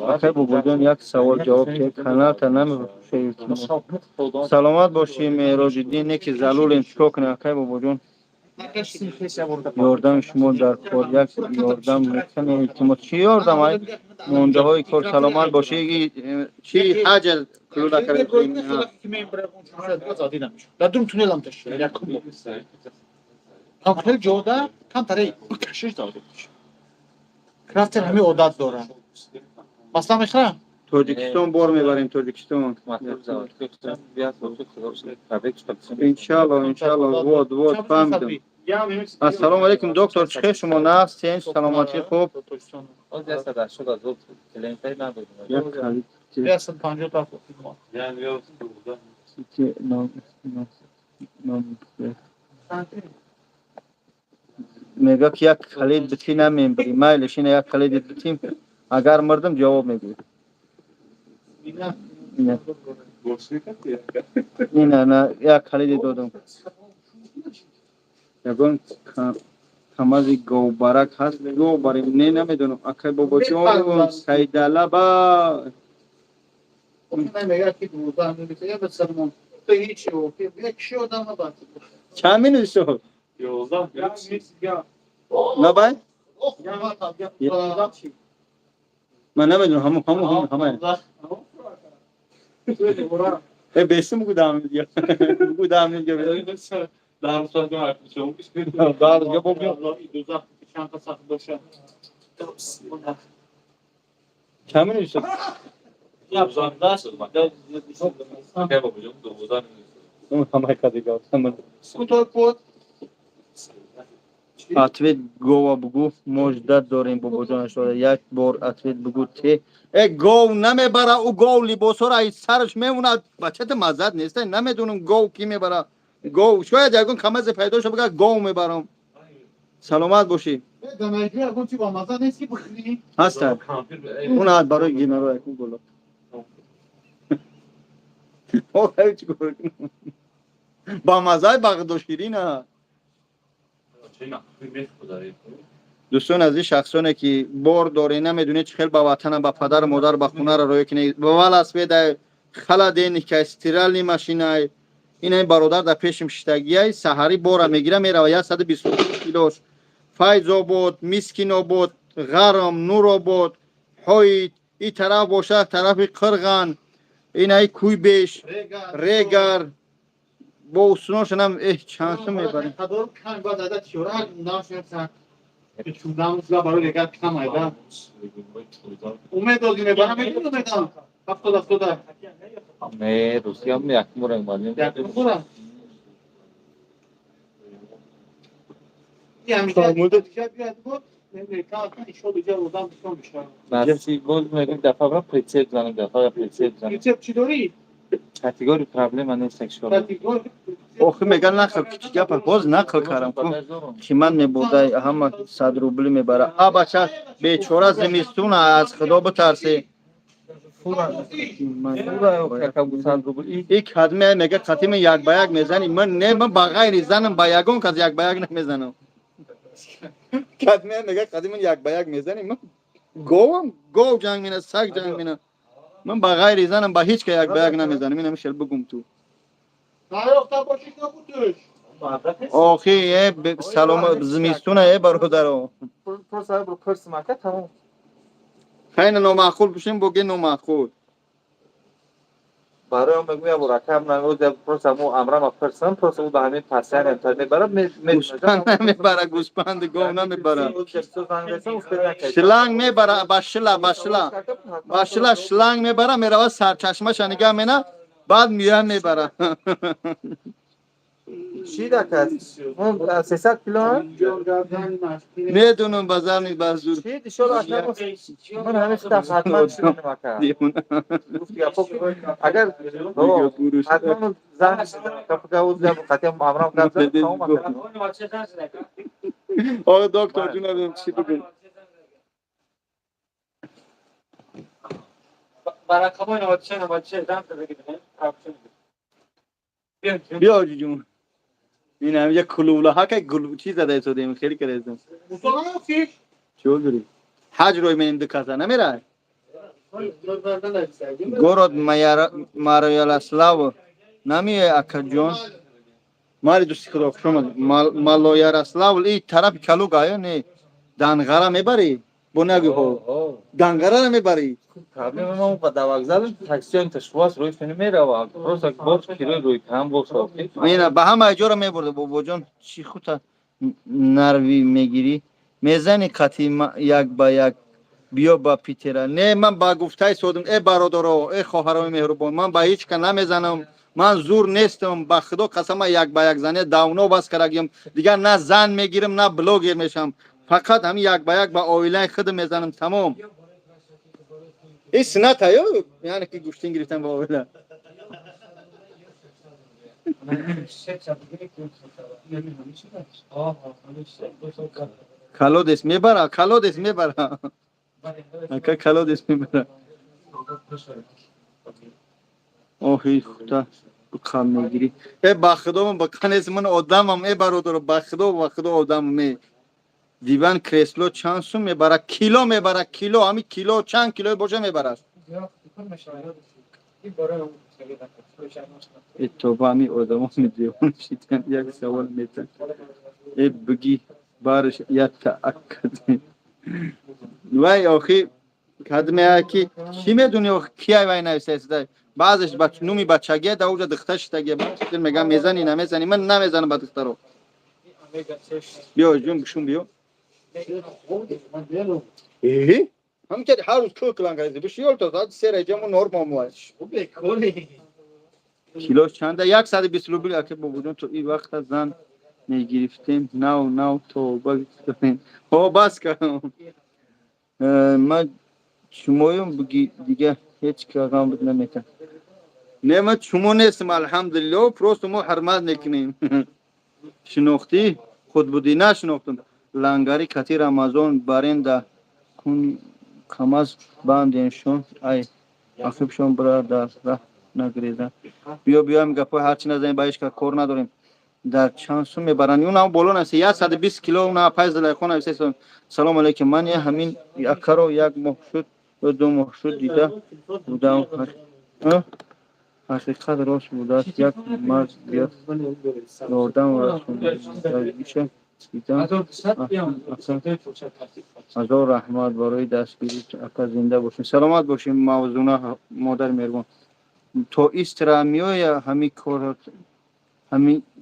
آخه بودن یک سوال جواب که کانال تا نمیشه سلامت باشی مهراج الدین نکی زلولیم چیکار کنه آخه بودن یاردم شما در کار یک یاردم میکنه التماس چی یاردم های مونده های کار سلامت باشی چی حاجه کلو نکرده Da dum tunel am taşı. Yakın bu. Kampel joda kan tare kaşır zadi. Krafter hemi odat dora. Basla mekra. توجیکستان بار میبریم توجیکستان انشالله واد فهمیدم السلام علیکم دکتر چخیر شما نفسین سلامتی خوب Yasın panjot afo. Yani yok burada. میگه که یک خلید بتی نمیبری مایلش اینه یک خلید بتیم اگر مردم جواب میگی نه یک خلید دادم یکون کمازی گوبرک هست گوبریم نه نمیدونم اکای بابا چون سیدالا با چند مینو شد Yoldan نه بای من نمیدونم همه besim gudamı diyor. Gudamı diyor. daha sonra artık Daha da yapamıyor. Çanta saklı boşa. Kimin üstü? Yapsan daha sonra. Ne yapacağım? Doğudan. Amerika'da gel. Tamam. Skutor pod. Atvet gova بگو مجدد داریم بابا جان شده یک بار اتویت بگو ته گو نمیبره او گو لباسا را سرش میمونه بچت مزد نیست نمیدونم گو کی میبره گو شاید یکون کمز پیدا شه بگه گو میبرم سلامت باشی دماغی اون چی با مزه نیست که بخوری. هستن اون از برای گیمرو اکو گلو او خیلی چی کنم با مزه بغداد شیرینه. دوستان از این شخصانه که بار داره نمیدونه چه خیلی با وطن با پدر و مادر با خونه رو روی کنه بوال اسبه خلا دین که استرال ماشینای این برادر در پیشم شتگیای سحری بار میگیره میره و 120 کیلوش فایز بود مسکین بود غرم نور بود های این طرف باشه طرف قرغن اینای کوی بیش ریگر با اسنوش هم چانس میبره خدار کن بعد عادت شورا ناشون سن که چودام زلا برای لگت کم ایدا امید دادیم برام میتونم میدم 70 نه روسیه هم یک مورد مالی خورم یه همیشه بیاد بود نمی‌کنم ایشون دیگه روزام بیشتر میشه نسی گل میگم دفعه برای پریتسیت زنم دفعه پریتسیت زنم ریسپت چی داری؟ کاتگوری پرابلم من سکشوال آخه میگن نخل کچی گپ باز نخل کارم کن که من میبوده همه 100 روبل میبره آ بچه بیچاره زمستون از خدا بترسه یک خدمه میگه خطیم یک به یک میزنی من نه من با غیر زنم با یگون که یک به یک نمیزنم خدمه میگه خطیم یک به یک میزنی من گو جنگ مینه سگ جنگ مینه من با غیر زنم با هیچ که یک به یک نمیزنم اینم شل بگم تو نایافته باشید نبودش آخی سلام زمستونه برادر پروسه برو پرس مکه تمام خیلی نامعقول بشیم بگی نامعقول برای هم بگویم و رکم نمود پروسه مو امرم پرسم پروسه مو به همین پسر انترنت برای گوسپند نمیبره گوسپند گو نمیبره شلنگ میبره با شلا شلنگ میبره میره سرچشمه شنگه مینه بعد میان میبره چی دکت؟ اون 300 کیلو هم؟ میدونم بازار نیست بازور چی دیشو من همه چی دست حتما چی بینم اگر حتما زن کپو گوز جب خطیم امرام گفت تمام آقا دکتر جون چی بگم برای کمای نواتشه دم بیا جون این هم یک کلوله ها که گلو چی زده شده خیلی کردم چول داری حج روی من دکازه نمیره گورد ماریال اسلاو نمیه اکا جون ماری دوستی خدا شما مالویار اسلاو ای طرف کلو گایا نه دانغرا میبری بونگی هو دانغرا میبری پرابلم ما با دوازده تاکسی انتشواس روی فیلم میره و پروسه باز کیلو روی کم بوسه اینا به همه اجاره میبرده بابا جان چی خودت نروی میگیری میزنی قطعی یک با یک بیا با پیتره نه من با گفتای سودم ای برادر ای خواهرای مهربان من با هیچ که نمیزنم من زور نیستم با خدا قسم یک با یک زنه داونو بس کردم دیگه نه زن میگیرم نه بلوگر میشم فقط هم یک با یک با اویلای خود میزنم تمام این سنت هایو یعنی که گوشتین گرفتم با اویلا کالودس میبره کالودس میبره اکا کالودس میبره اوهی خدا بخم میگیری ای بخدا من بکنیس من آدمم ای برادر بخدا آدمم دیوان کرسلو چند سو میبره کیلو میبره کیلو همین کیلو چند کیلو باشه میبره ای توبه همی آدم همی دیوان شیدن یک سوال میتن ای بگی بارش یا تأکد وای آخی کدمه که کی میدونی کی وای نویسه بعضش نومی بچگی دا اوجا دختش تگه بعد میگم میزنی نمیزنی من نمیزنم با دخترو بیا جون بشون بیا هم که هر روز کوکلان گایزی بشیول تو داد سر جمع نورمال واش کیلو چنده 120 روبل که بودن تو این وقت زن میگرفتیم نو تو بگید او بس کنم من شمایم بگی دیگه هیچ کارم بود نمیکنم نه من شما نیستم الحمدلله پروست ما حرمت نکنیم شناختی خود بودی نشناختم لنگری کتی رمضان برنده کن کمز بندینشون ای آخیبشون برا در راه نگریزن بیا میگه پای هرچی نزنیم بایش که کار نداریم در چند سو میبرن اون هم بولون است 120 کیلو اون پایز لایخون است سلام علیکم من همین یک کرو یک ماه شد و 2 ماه شد دیده بودم حقیقت راست بوده است یک مرد بیاد دادم و رسوندگیشه دیدم هزار رحمت برای دستگیری اکا زنده باشین سلامت باشین موضوع مادر مهربان تو ایسترا میای همین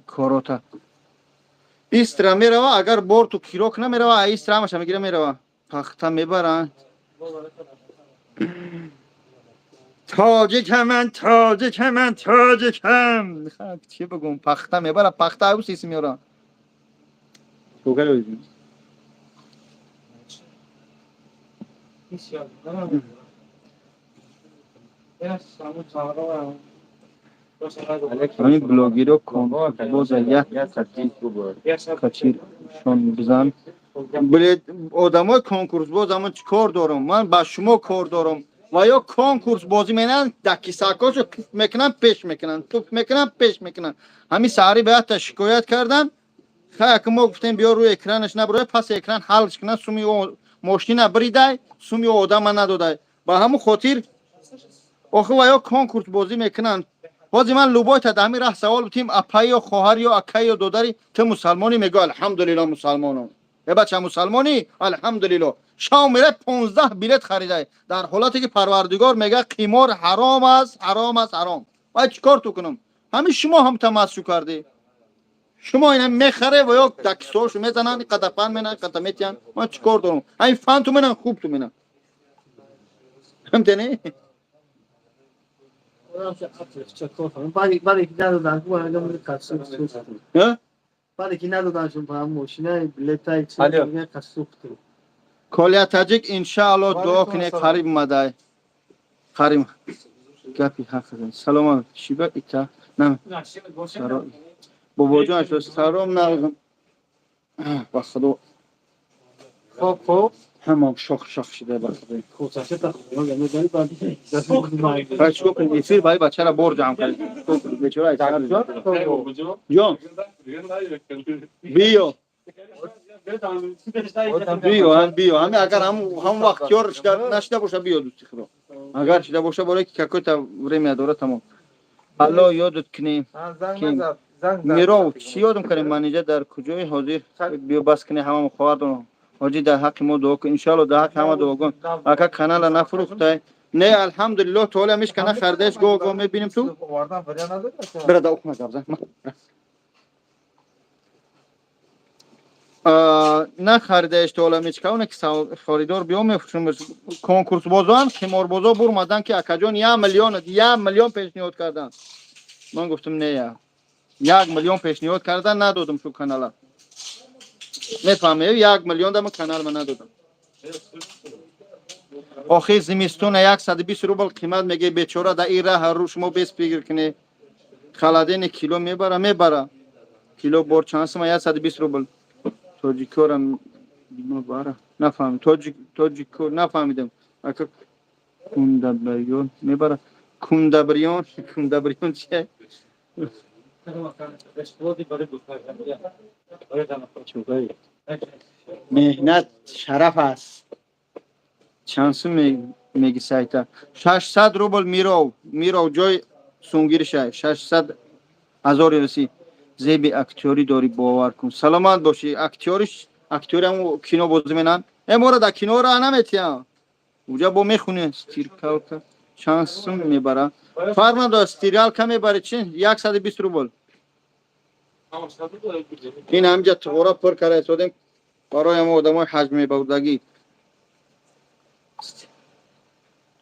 کاراتا ایسترا میروا اگر بار تو کیروک نمیروا ایسترا همش میگیره میروا پخته میبرن تاجکم چی بگم پخته میبره پخته او سیسی میاره همین بلوگی رو کن باز یک کچیر شون بزن بلید آدمای کنکورس باز همون چی کار دارم من با شما کار دارم و یا کنکورس بازی مینن دکی ساکاشو توپ میکنن پیش میکنن همین ساری باید تا شکایت کردن خیلی که ما گفتیم بیا روی اکرانش نبروی پس اکران حلش کنن سومی او ماشین بریده سومی او آدم نداده با همون خاطر آخه و یا کنکورس بازی میکنن بازی من لوبای تا دمی ره سوال بودیم اپای یا خواهر یا اکای یا دودری که مسلمانی میگه الحمدلله مسلمانم بچه مسلمانی الحمدلله شام میره 15 بلیت خریده در حالاتی که پروردگار میگه قمار حرام است باید چیکار تو کنم همین شما هم تمسک کردی شما اینا میخره و یا دکسوش میزنن قدپن میزنن قدمیتن من چیکار دارم همین فن تو منن خوب تو منن همتنی بعد که ندادن تو همه کسوف بعد که ندادن شون هم ماشینه بلیتای چی میگه کسوف تو کالیا تاجیک انشاءالله دعا کنه قریب مدای قریب گپی حق سلام شیبه ایتا نه بابا جان شو سلام نگم با خدا خب همم شخ شده با خدا کوچه تا یعنی داری بعد باید چیکار کنیم افیر برای بچه را بار جمع کنیم بیچاره جان بیا همین اگر هم وقت یارش نشده باشه بیا دوستی خدا اگر شده باشه برای که ککوی تا ورمی داره تمام الله یادت کنیم میرو چی یادم کنیم منیجه در کجای حاضر بیا بس کنه همه خواهد حاجی در حق ما دعا کن انشالله در حق همه دعا کن اگر کانال نفروخته نه الحمدلله تو همیش کنه خردش گو میبینیم تو بردا اوکما زبزن نه خریدهش تو همیش کنه که خریدار بیام چون کنکورس بازان قمار بازا برمدن که اکجان 1 میلیون پیشنهاد کردن من گفتم نه 1 میلیون پیشنهاد کردن ندادم تو کانال میفهمی 1 میلیون دم کانال من ندادم آخه زمستون 120 روبل قیمت میگه بیچاره در این راه هر روز شما 20 بگیر کنی خلادین کیلو میبره کیلو بار چانس ما 120 روبل توجیکورم میبره نفهم توجیکور نفهمیدم اگه کندبریون میبره کندبریون چیه مهنت شرف است چانس میگی سایتا 600 روبل میرو جای سونگیرش 600 هزار رسی زیبی اکتوری داری باور کن سلامت باشی اکتوری هم کینو بازی مینن امورا در کینو را نمیتیم اونجا با میخونه ستیرکال که چانس میبره فرمان دار ستیریال که میبره چی 120 روبل این همجا تورا پر کرده سودیم برای ما آدمای حجم بودگی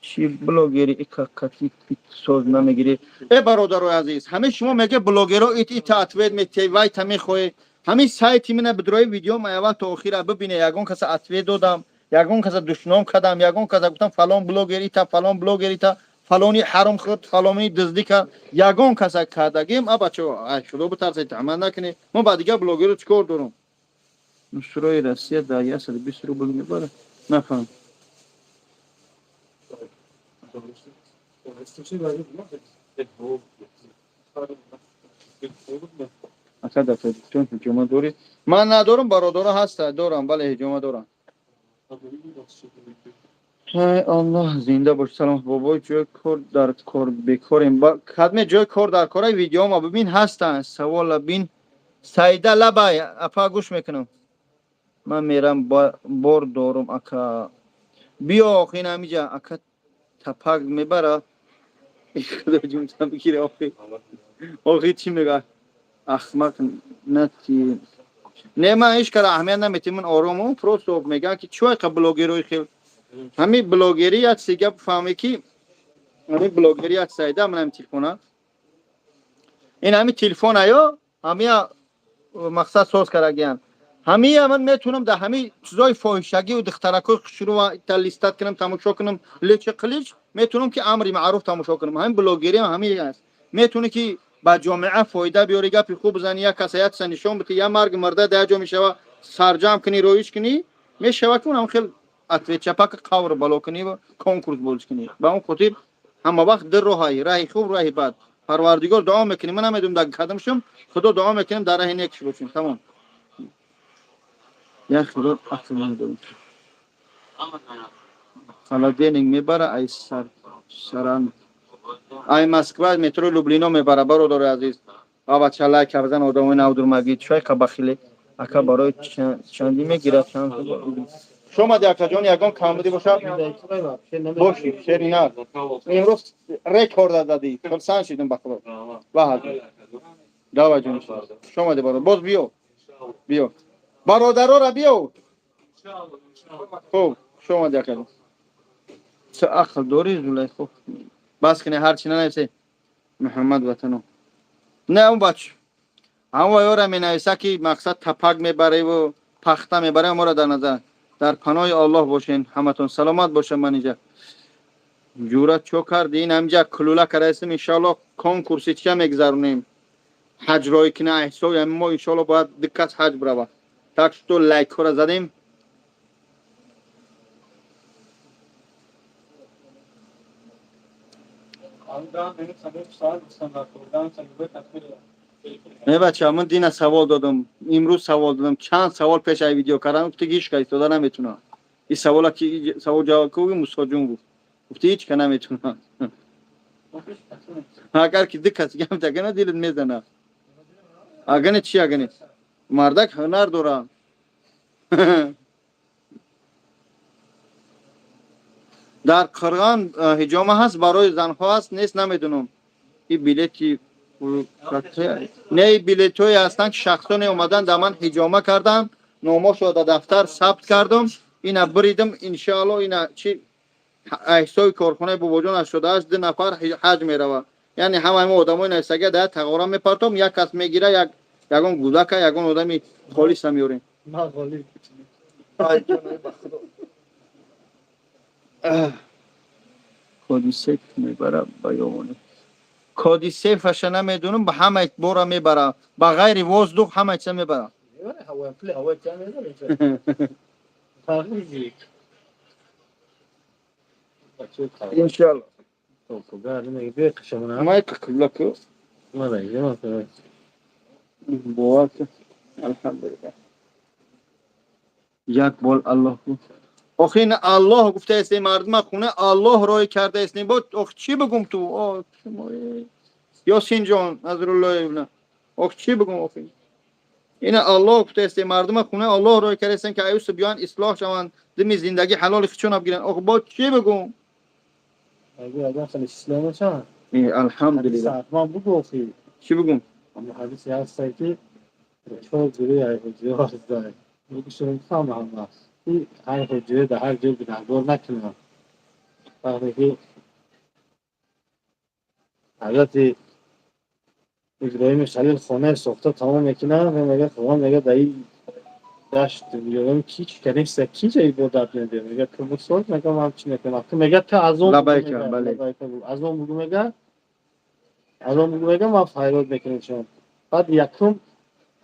چی بلوگری کتی سوز نمیگیری ای برادر عزیز همه شما میگه بلوگرها ایت اتوید میتی وای تمی خوی همین سایتی من بدروی ویدیو ما اول تا اخیر ببینه یگون کس اتوید دادم یگون کس دشنام کردم یگون کس گفتم فلان بلوگری تا فلانی حرام خود فلانی دزدی که یگون کس کردگیم ابا چو شلو بترسید عمل نکنی ما بعد دیگه بلوگر رو چیکار دارم نصرای روسیه در 120 روبل میبره. نفهم. اصلا دفعه چون حجومه داری. من ندارم برادر هست دارم ولی حجومه دارم. های الله زنده باش. سلام بابای جای کار در کار بکاریم. خدمت جای کار در کار ویدیو ما ببین هستن. سوال ببین سایده لبای اپا گوش میکنم. من میرم بار دارم اکا بیا آخین همیجا اکا تپاگ میبره. خدا جونتم بگیره آخی چی میگه احمق نتی نه من ایش کار اهمیت نمیتیم من آرامم پروستو میگه که چوی که بلوگری خیلی همین بلوگری یک سیگه بفهمی که همین بلوگری یک سایده من هم تلفونه این همین تلفن ایا همین مقصد ساز کردگیان همین من میتونم در همین چیزای فاحشگی و دخترکو شروع لیستات کنم تماشا کنم لیچ قلیچ میتونم که امری معروف تماشا کنم همین بلوگری همین است میتونه که با جامعه فایده بیاره گپی خوب بزنی یک کسایت نشون بده یا مرگ مرده در جا میشوه سرجم کنی رویش کنی میشوه که اونم خیلی اتوی چپک قور بالا کنی و کنکورس بولش کنی با اون خاطر همه وقت در راه خوب راه بد پروردگار دعا میکنیم من نمیدونم در قدم شم خدا دعا میکنیم در راه نیکش باشیم تمام یا خدا اصلا ندارم حالا دینگ میبره ای سران ای مسکو مترو لوبلینا میبره برادر عزیز آبا چالای که بزن آدمای نودرمگی چای که بخیله اکا برای چندی میگیره چند شما دیگه جان یگان کامدی باشه باشی شرینا امروز رکورد دادی خلصان شدیم بخدا واحد داوا جون شما دی باز بیو برادرا را بیو خب شما دیگه چه عقل داری زلیخو بس کنه هر چی ننویسه محمد وطنو نه اون بچه همه یارم می نویسه که مقصد تپاگ میبره و پخته میبره ما را در نظر در پناه الله باشین همتون سلامت باشه من اینجا جورت چو کرد این همجا کلوله کرایستم انشالله کنکورسی چه میگذرونیم حج رای کنه احسای ما انشالله باید دقت حج بروه تاکش تو لایک ها را زدیم نه بچه من دینا سوال دادم امروز سوال دادم چند سوال پیش ای ویدیو کردم گفتی هیچ کاری تو نمیتونه این سوالا که سوال جواب کوی مساجون گفت گفتی هیچ که نمیتونه اگر که دقت گم تگنه دیلت میزنه اگه چی اگه مردک هنر داره در قرغان حجامه هست برای زنها هست نیست نمیدونم این بلیتی نه بلیتوی هستن که شخصان اومدن در من حجامه کردن ناماشو در دفتر ثبت کردم اینا بریدم انشاءالله اینا چی احسای کارخانه باباجان شده است 2 نفر حج میروه یعنی همه آدمای نسگه در تقارا میپرتم یک کس میگیره یگان گودک یگان آدمی خالص میوریم ما خالی کادی سیف میبره بیانه کادی سیفش نمیدونم به همه بورا میبره به غیر وزدو همه چه میبره هوا پلی هوا جامعه فرقی انشالله تو بعد میگه قشمنا ما يقلك ما رايي بواك الحمد لله یک بول الله آخین الله گفته است مردم خونه الله رای کرده است با آخ چی بگم تو آخ یاسین جان نظرالله ابن آخ چی بگم آخین این الله گفته است مردم خونه الله رای کرده است که ایوس بیان اصلاح شوند دمی زندگی حلال خچون بگیرن آخ با چی بگم اگه خیلی اسلام چند الحمدلله ما بگو فی چی بگم اما حدیث هست که چه جوری جواز داره میگه شما فهم این هر حجره در هر جای بنابر نکنه وقتی که حضرت ابراهیم خلیل خانه ساخته تمام میکنه میگه خدا میگه در این دشت میگم کی کنیم سکی جایی بودت میده میگه تو بسوت میگه من چی میکنم تو میگه تا از اون لبیک بله از اون میگه ما فایرود میکنیم چون بعد یکم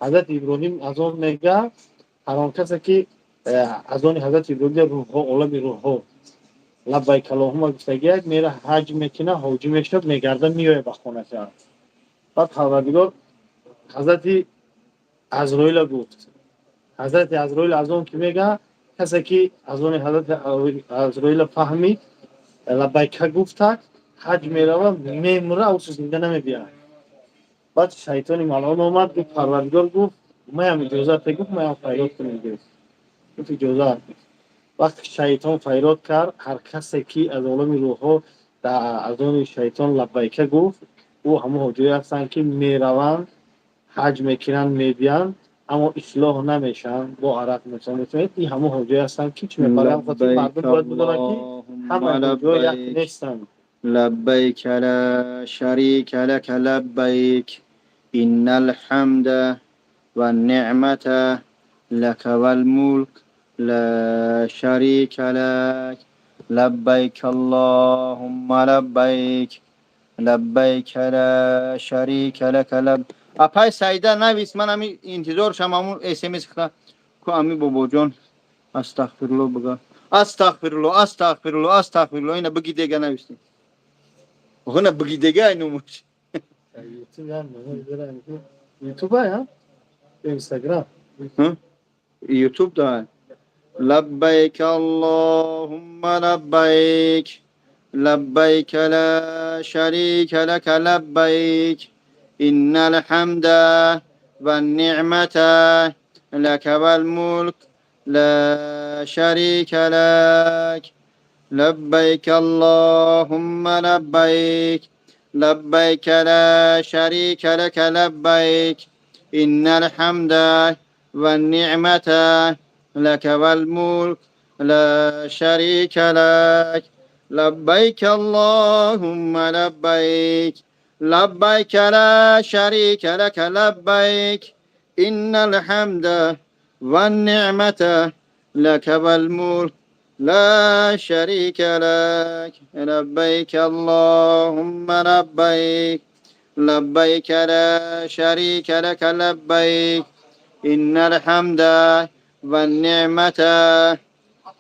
حضرت ابراهیم از اون میگه هر آن کسی که از آن حضرت ابراهیم روح‌ها عالم روح‌ها لبیک اللهم گفتگی میره حج میکنه حاجی میشد میگرده میاد به خانه کرد بعد خبرنگار حضرت عزرائیل گفت حضرت عزرائیل از اون که میگه کسی که از اون حضرت عزرائیل فهمید لبیک گفت حج میره میمره او زنده نمیبیاد بعد شیطان ملعون اومد گفت پروردگار گفت ما هم اجازه گفت ما هم فریاد کنیم گفت اجازه وقتی شیطان فریاد کرد هر کسی که از عالم روح‌ها از اون شیطان لبیک گفت او همه حجایی هستند که میروند حج میکنن میبیان اما اصلاح نمیشن با عرق میشن این همه حجایی هستند که چی میکنن خاطر لبیک مردم باید بدونن که اللهم همه حجای یک لبیک نیستند لبیک لا شریک لك لبیک إن الحمد والنعمة لك والملك لا شريك لك لبيك اللهم لبيك لبیک لا شریک لک اپای سایده نویس من همی انتظار شم همون اس ام اس کو امی بابا جان استغفرالله بگا استغفرالله استغفرالله استغفرالله اینا بگی دیگه نویستی اون بگی دیگه اینو مش یوتیوب ها اینستاگرام یوتیوب ده لبیک اللهم لبیک لبيك لا شريك لك لبيك إن الحمد والنعمة لك والملك لا شريك لك لبيك اللهم لبيك لبيك لا شريك لك لبيك إن الحمد والنعمة لك والملك لا شريك لك لبيك اللهم لبيك لبيك لا شريك لك لبيك إن الحمد والنعمة لك والملك لا شريك لك لبيك اللهم لبيك لبيك لا شريك لك لبيك إن الحمد والنعمة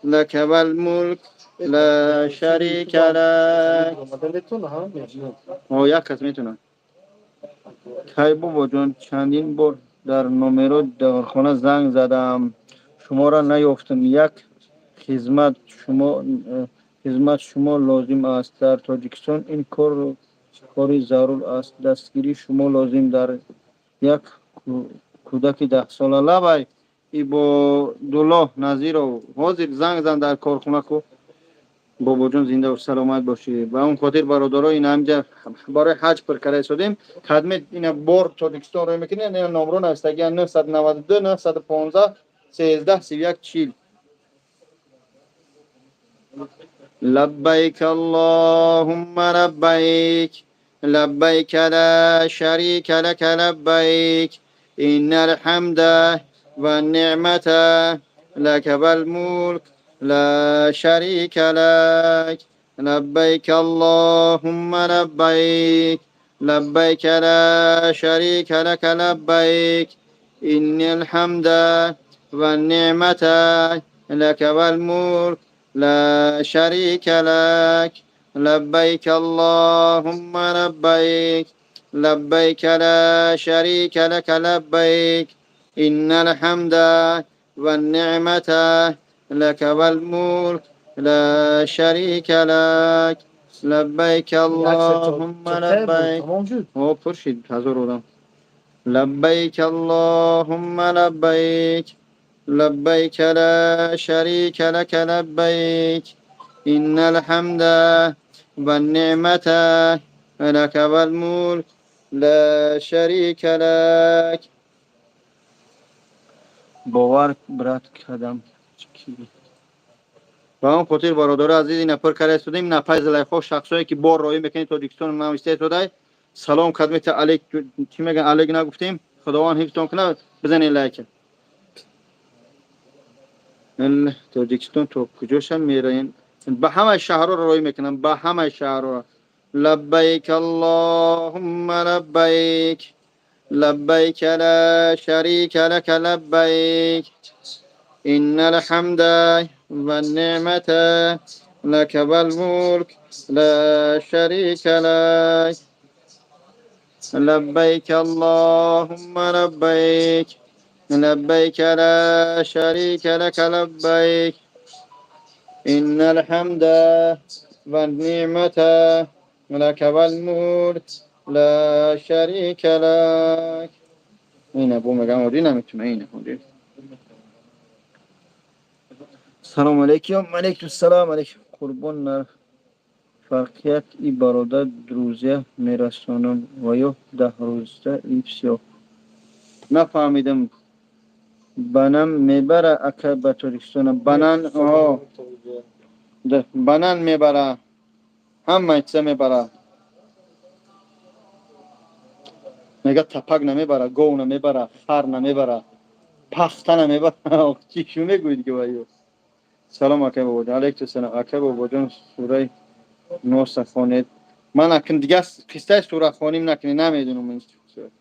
لك والملك لا شريك لك مدلتون ها مجنون او یک کس میتونه کی بابا جان چندین بار در نمره داخلخانه زنگ زدم شما را نیافتم یک خدمت شما لازم است در تاجیکستان این کاری ضرور است دستگیری شما لازم در یک کودک 10 ساله لبای ای با دلاه نظیر و حاضر زنگ زن در کارخونه کو بابا جان زنده و سلامت باشید و اون خاطر برادرای این همجا برای حج پر کرده شدیم خدمت این بار تاجیکستان رو میکنه این نمرو نوشتگی 992 915 13 31 40 لبيك اللهم لبيك لبيك لا شريك لك لبيك إن الحمد والنعمة لك والملك لا شريك لك لبيك اللهم لبيك لبيك لا شريك لك لبيك إن الحمد والنعمة لك والملك لا شريك لك لبيك اللهم لبيك لبيك لا شريك لك لبيك إن الحمد والنعمة لك والملك لا شريك لك لبيك اللهم لبيك موجود هو پرشید حضور بودم لبيك اللهم لبيك لبيك لا شريك لك لبيك إن الحمد والنعمة لك والملك لا شريك لك باور برات کردم و اون خاطر برادر عزیز این پر کرده شدیم نفای زلیخا شخصایی که بار راه میکنید تاجیکستان نوشته شده سلام خدمت علیک چی میگن علیک نگفتیم خداوند حفظتون کنه بزنید لایک تاجیکستان تو کجاش هم میرین به همه شهرها رو راه میکنم به همه شهرها لبیک اللهم لبیک لبيك لا شريك لك لبيك إن الحمد والنعمة لك والملك لا شريك لك لبيك اللهم لبيك لبيك لا شريك لك لبيك إن الحمد والنعمة لك والملك لا شريك لك. Yine bu mekan oraya mı tüm yine oraya. Selamun aleyküm. Aleyküm selam aleyküm. Kurbanlar. Farkiyat ibaroda druze mirasonum ve yok dahruzda ips yok. Nefahmidim. Banam mebara akabatörüksona. Banan o. Banan mebara. Hamma içse mebara. Mega tapak mebara. Govna mebara. Harna mebara. Paxtana mebara. Çişu meguydu ki var yok. Selam akay babacığım. Aleyküm selam. Akay babacığım surayı نوسا خونید من اکن دیگه قصه سوره خونیم نکنی نمیدونم من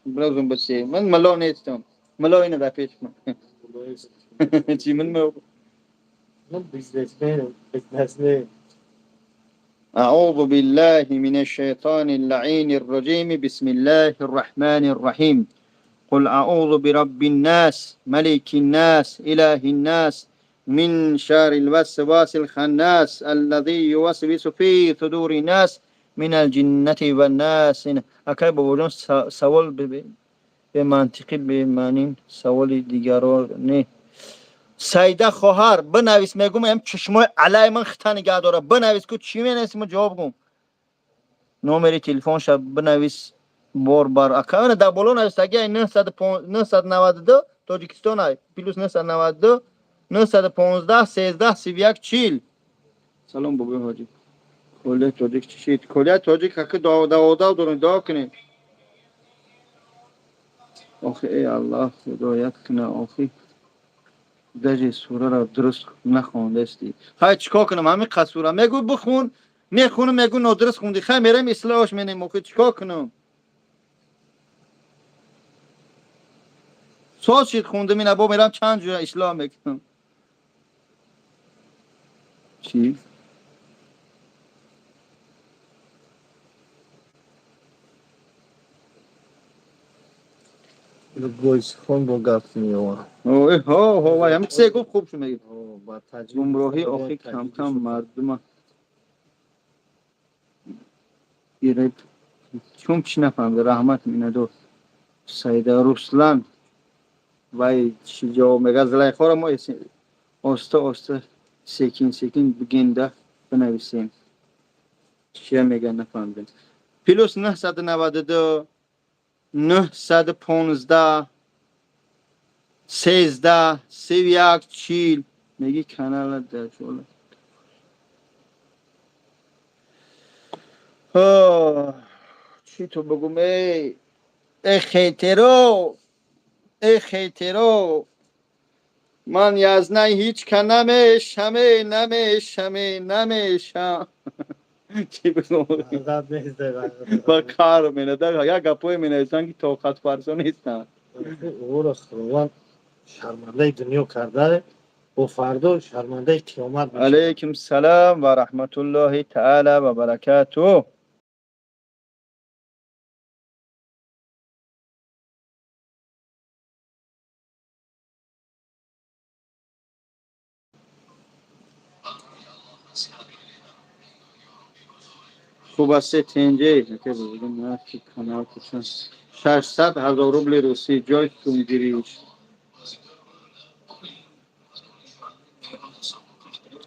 برازم بسی من ملا نیستم ملا اینه در پیش من چی من من biznesine أعوذ بالله من الشيطان اللعين الرجيم بسم الله الرحمن الرحيم قل أعوذ برب الناس ملك الناس إله الناس من شر الوسواس الخناس الذي يوسوس في صدور الناس من الجنة والناس. اگر با وجود سوال به منطقی به معنی سوال دیگران سایده خواهر بنویس میگم ام چشمای علی من خطا نگه داره بنویس که چی مینویسم جواب گم نمره تلفن شب بنویس بار اکاون در بالا نویس اگه 992 تاجیکستان های پلوس 992 915 13 31 40. سلام بابا حاجی کلیه تاجیک چی شید کلیه تاجیک که داودا دارن دعا کنید آخه ای الله هدایت کنه آخه دجی سوره را درست نخونده استی های چیکار کنم همین قصوره میگو بخون میخونم میگو نادرست خوندی خیلی میرم اصلاحش مینیم آخه چیکار کنم سال شید خونده می نبا میرم چند جور اصلاح میکنم چی؟ گویس خون با گفت میوان اوه ها ها وای هم کسی گفت خوب شو میگید با تجربه گمراهی آخه کم کم مردم ایره چون چی نفهمده رحمت مینه دو سیده رسلان وای چی جا میگه زلیخا را ما آسته آسته سیکین سیکین بگینده بنویسیم چیه میگه نفهمده پلوس 992 915 13 31 40 میگی کانال در شوله چی تو بگم ای خیترو ای خیترو من یزنه هیچ که نمیشم چی بگم عذاب نیسته با کار مینه در یا گپوی مینه سانگی طاقت فرسا نیستن او را خروان شرمنده دنیا کرده و فردا شرمنده قیامت میشه علیکم السلام و رحمت الله تعالی و برکاته خوب است تنجه که بودم نه که کانال کشن 600,000 روبل روسی جای تو میگیریش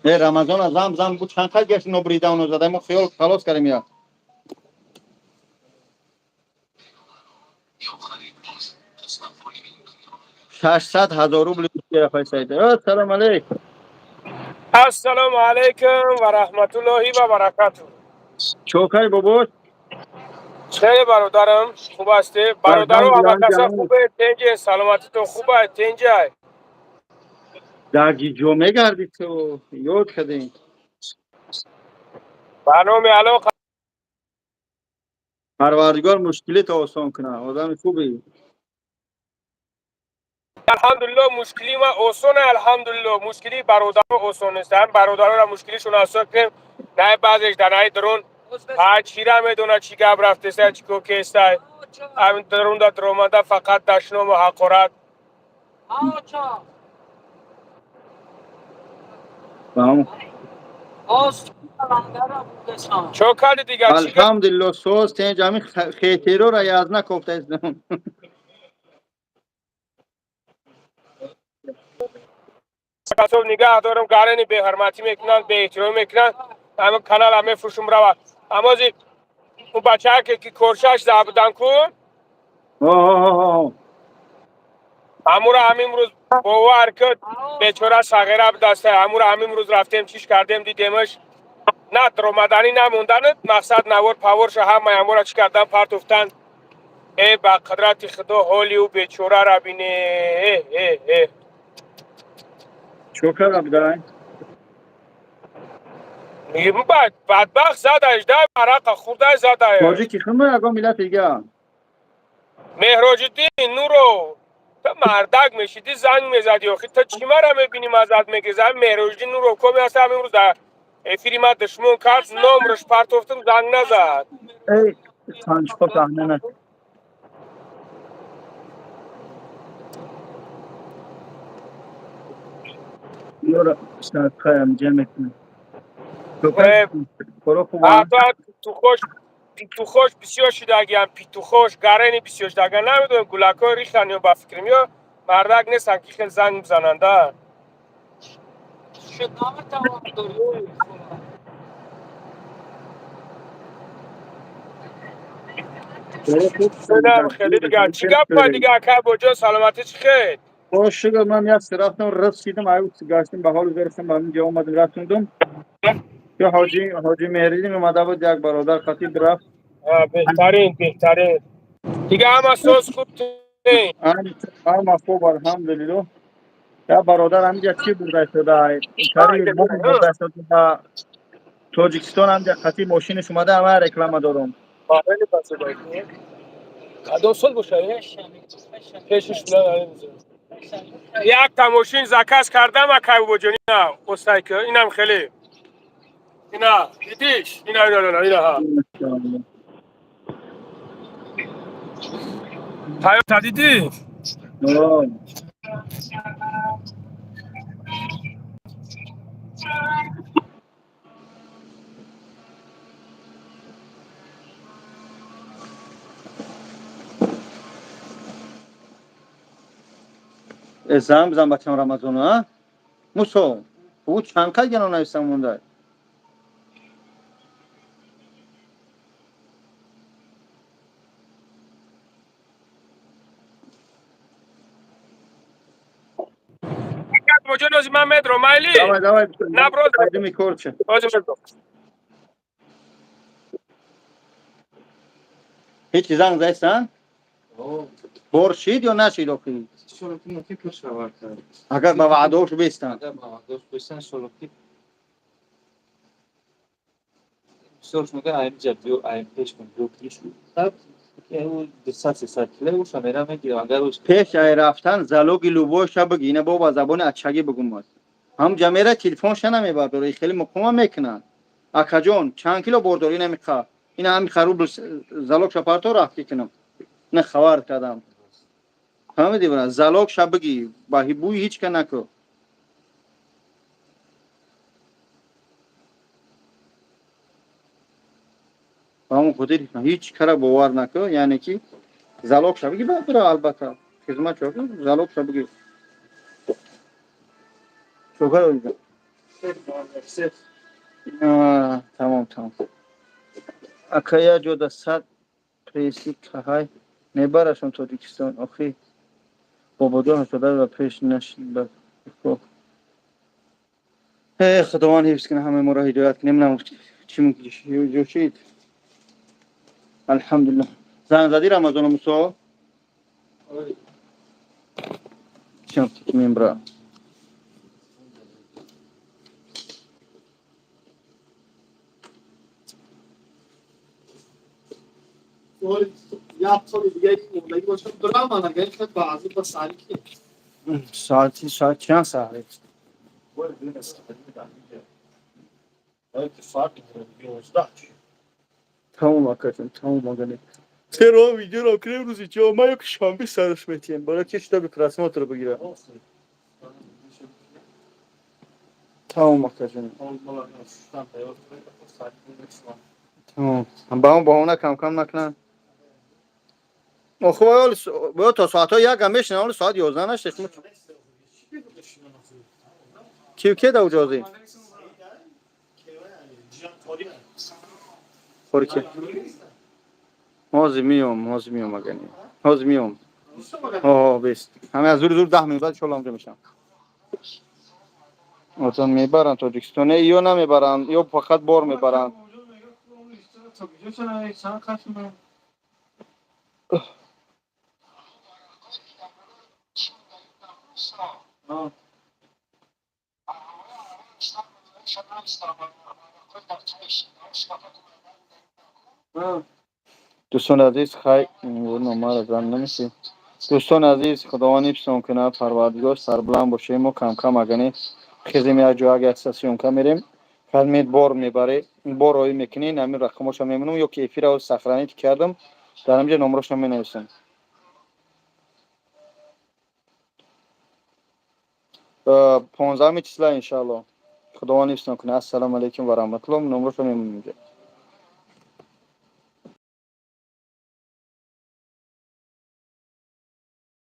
ای رمضان زم بود چند تا گشت نبریده اونو زده ما خیال خلاص کردیم یا 600,000 روبل روسی رفای سایده سلام علیکم السلام علیکم و رحمت الله و برکاته. چوکای بابا خیلی برادرم خوب هستی؟ برادرم الحمدلله همه کسا جان خوبه؟ تنجه سلامتی تو خوبه؟ تنجه درگی جمعه گردی تو یاد کردیم برنامه الان پروردگار مشکلی تو آسان کنه آدم خوبی الحمدلله مشکلی ما آسان الحمدلله مشکلی برادر آسان است هم برادرها را مشکلیشون آسان کنیم نه بعضش در نه درون چی را میدونه چی گپ رفته است چی کوکی است همین درون دا درآمده فقط دشنام و حقارت Tamam. چو کردی دیگه چی گپ Elhamdülillah söz ten cami xeytero ra yazna kofta izledim. کسب نگاه دارم گارنی به حرمتی میکنن به احترام میکنن همه کانال همه فروشم روا اما زی اون بچه ها که کورشش زبدن کن Oh. امور همین روز باور کرد بیچاره صغیره به دسته امور همین روز رفتیم چیش کردیم دیدیمش نه درآمدنی نه موندن مقصد نوار پاورش همه امور چی کردن پرت افتن ای با قدرت خدا حالی و بیچاره را بینه ای Çok abday. میگم بدبخت زدش ده عرق خورده زده Hoca ki xımı agam millet ilga. مهراج الدین نورو تو مردک میشیدی زنگ میزدی آخی تو چی مرا میبینیم ازت میگذم مهراج الدین نورو کمی هست همین روز در افیری من دشمون کرد نامرش پرت افتم زنگ نزد Ey sançko sahnene. Yora şart kayam cemekini. Çok اه، koro kuvan. حتی پیتو خوش بسیار شدگی هم پیتو خوش گرنی بسیار شدگی نمیدونم گلک های ریختن یا با فکرم یا مردک نیستن که خیلی زنگ میزننده نه خیلی دیگه چی گپ کنی دیگه که بجا سلامتی چی خیلی Hoş şükür ben ya sıraftım rıfsıydım ayıp sigarsın bahar üzerisin ben cevap adım rastladım. Ya hacı mehridim madaba jak barodar katib raft. بهترین دیگه همه سوز خوب تین Ama خوب elhamdülillah. Ya barodar amca ki burada şuda. Kari bu burada şuda. Tojikistan amca katib moşini şumada ama reklama دارم. قدم سال باشه پیشش بلند یک تماشین زکس کردم اکای بجانی نه استای که اینم خیلی اینا دیدیش اینا ها İnşallah. تا دیدی Oh. Ezan bizan bakacağım Ramazan'a. Muso. Bu çankal gene ona İstanbul'da. بجانی از من مدرو مایلی Davay. نه برو Haydi mi korçu. Hiç izan zaysan? Borşid ya naşid okuyun. Agar ba va'dosh bistan. سرچ میکنه ایم جدی و ایم پیش کن دو پیش کن که او دستات ساکله و شمیرا میگیره اگر اوش Peş ay raftan zalogi luboşa bugine baba zabone açagi bugumaz. Ham camera telefon şana mebardori kheli mukuma meknan. Akajon çan kilo bordori nemikha. Ina ham kharub zalog shaparto rafti kinam. Ne khabar kadam. Hamidi bana zalog shabagi bahi bu hiç kanako. Ham khodir hiç kara bavar nako yani ki zalog shabagi badra albatta. Hizmet çok zalog shabagi. Çok öyle. Tamam. Akaya joda sat presi kahay ne barashon Tojikiston oxi bobodo hasada va pesh nashid ba خداوند حفظ کنه همه ما را هدایت کنه نمیدونم چی ممکنه جوشید الحمدلله زن زدی رمضان موسی چم تکمیم برا یا سال دیگه این مولایی باشم برام اگر که بعضی با سالی که ساعت چند ساعت؟ Tamam hakikaten tamam hakikaten. Sen o videonu okuyayım Rusya ama yok şampi sarış metiyim. Bana keşke bir prasмотр بگیرم. Tamam hakikaten. Tamam. با اون کم نکنن. خب باید تا ساعت ها یک هم بشنه حالا ساعت 11 نشه. کی دو جازی؟ خوری که هازی میام اگه نیم هازی میام بیست همه از زور 10 minut بعد شلو آمجا میشم اصلا میبرن تاجیکستانه یا نمیبرن یا فقط بار میبرن دوستان عزیز خیلی نمار از آن نمیشه دوستان عزیز خداوند حفظتون کنه پروردگار سربلند باشه ما کم کم اگه خیزیم یک جا اگه استاسیون کم میریم خدمت بار میبره بار روی میکنین همین رقماشو میمونم یا کیفی رو سخرانی کردم در همینجا نمراشو مینویسم 15 چیسلا انشالله خداوند حفظتون کنه السلام علیکم و رحمت الله نمراشو میمونم اینجا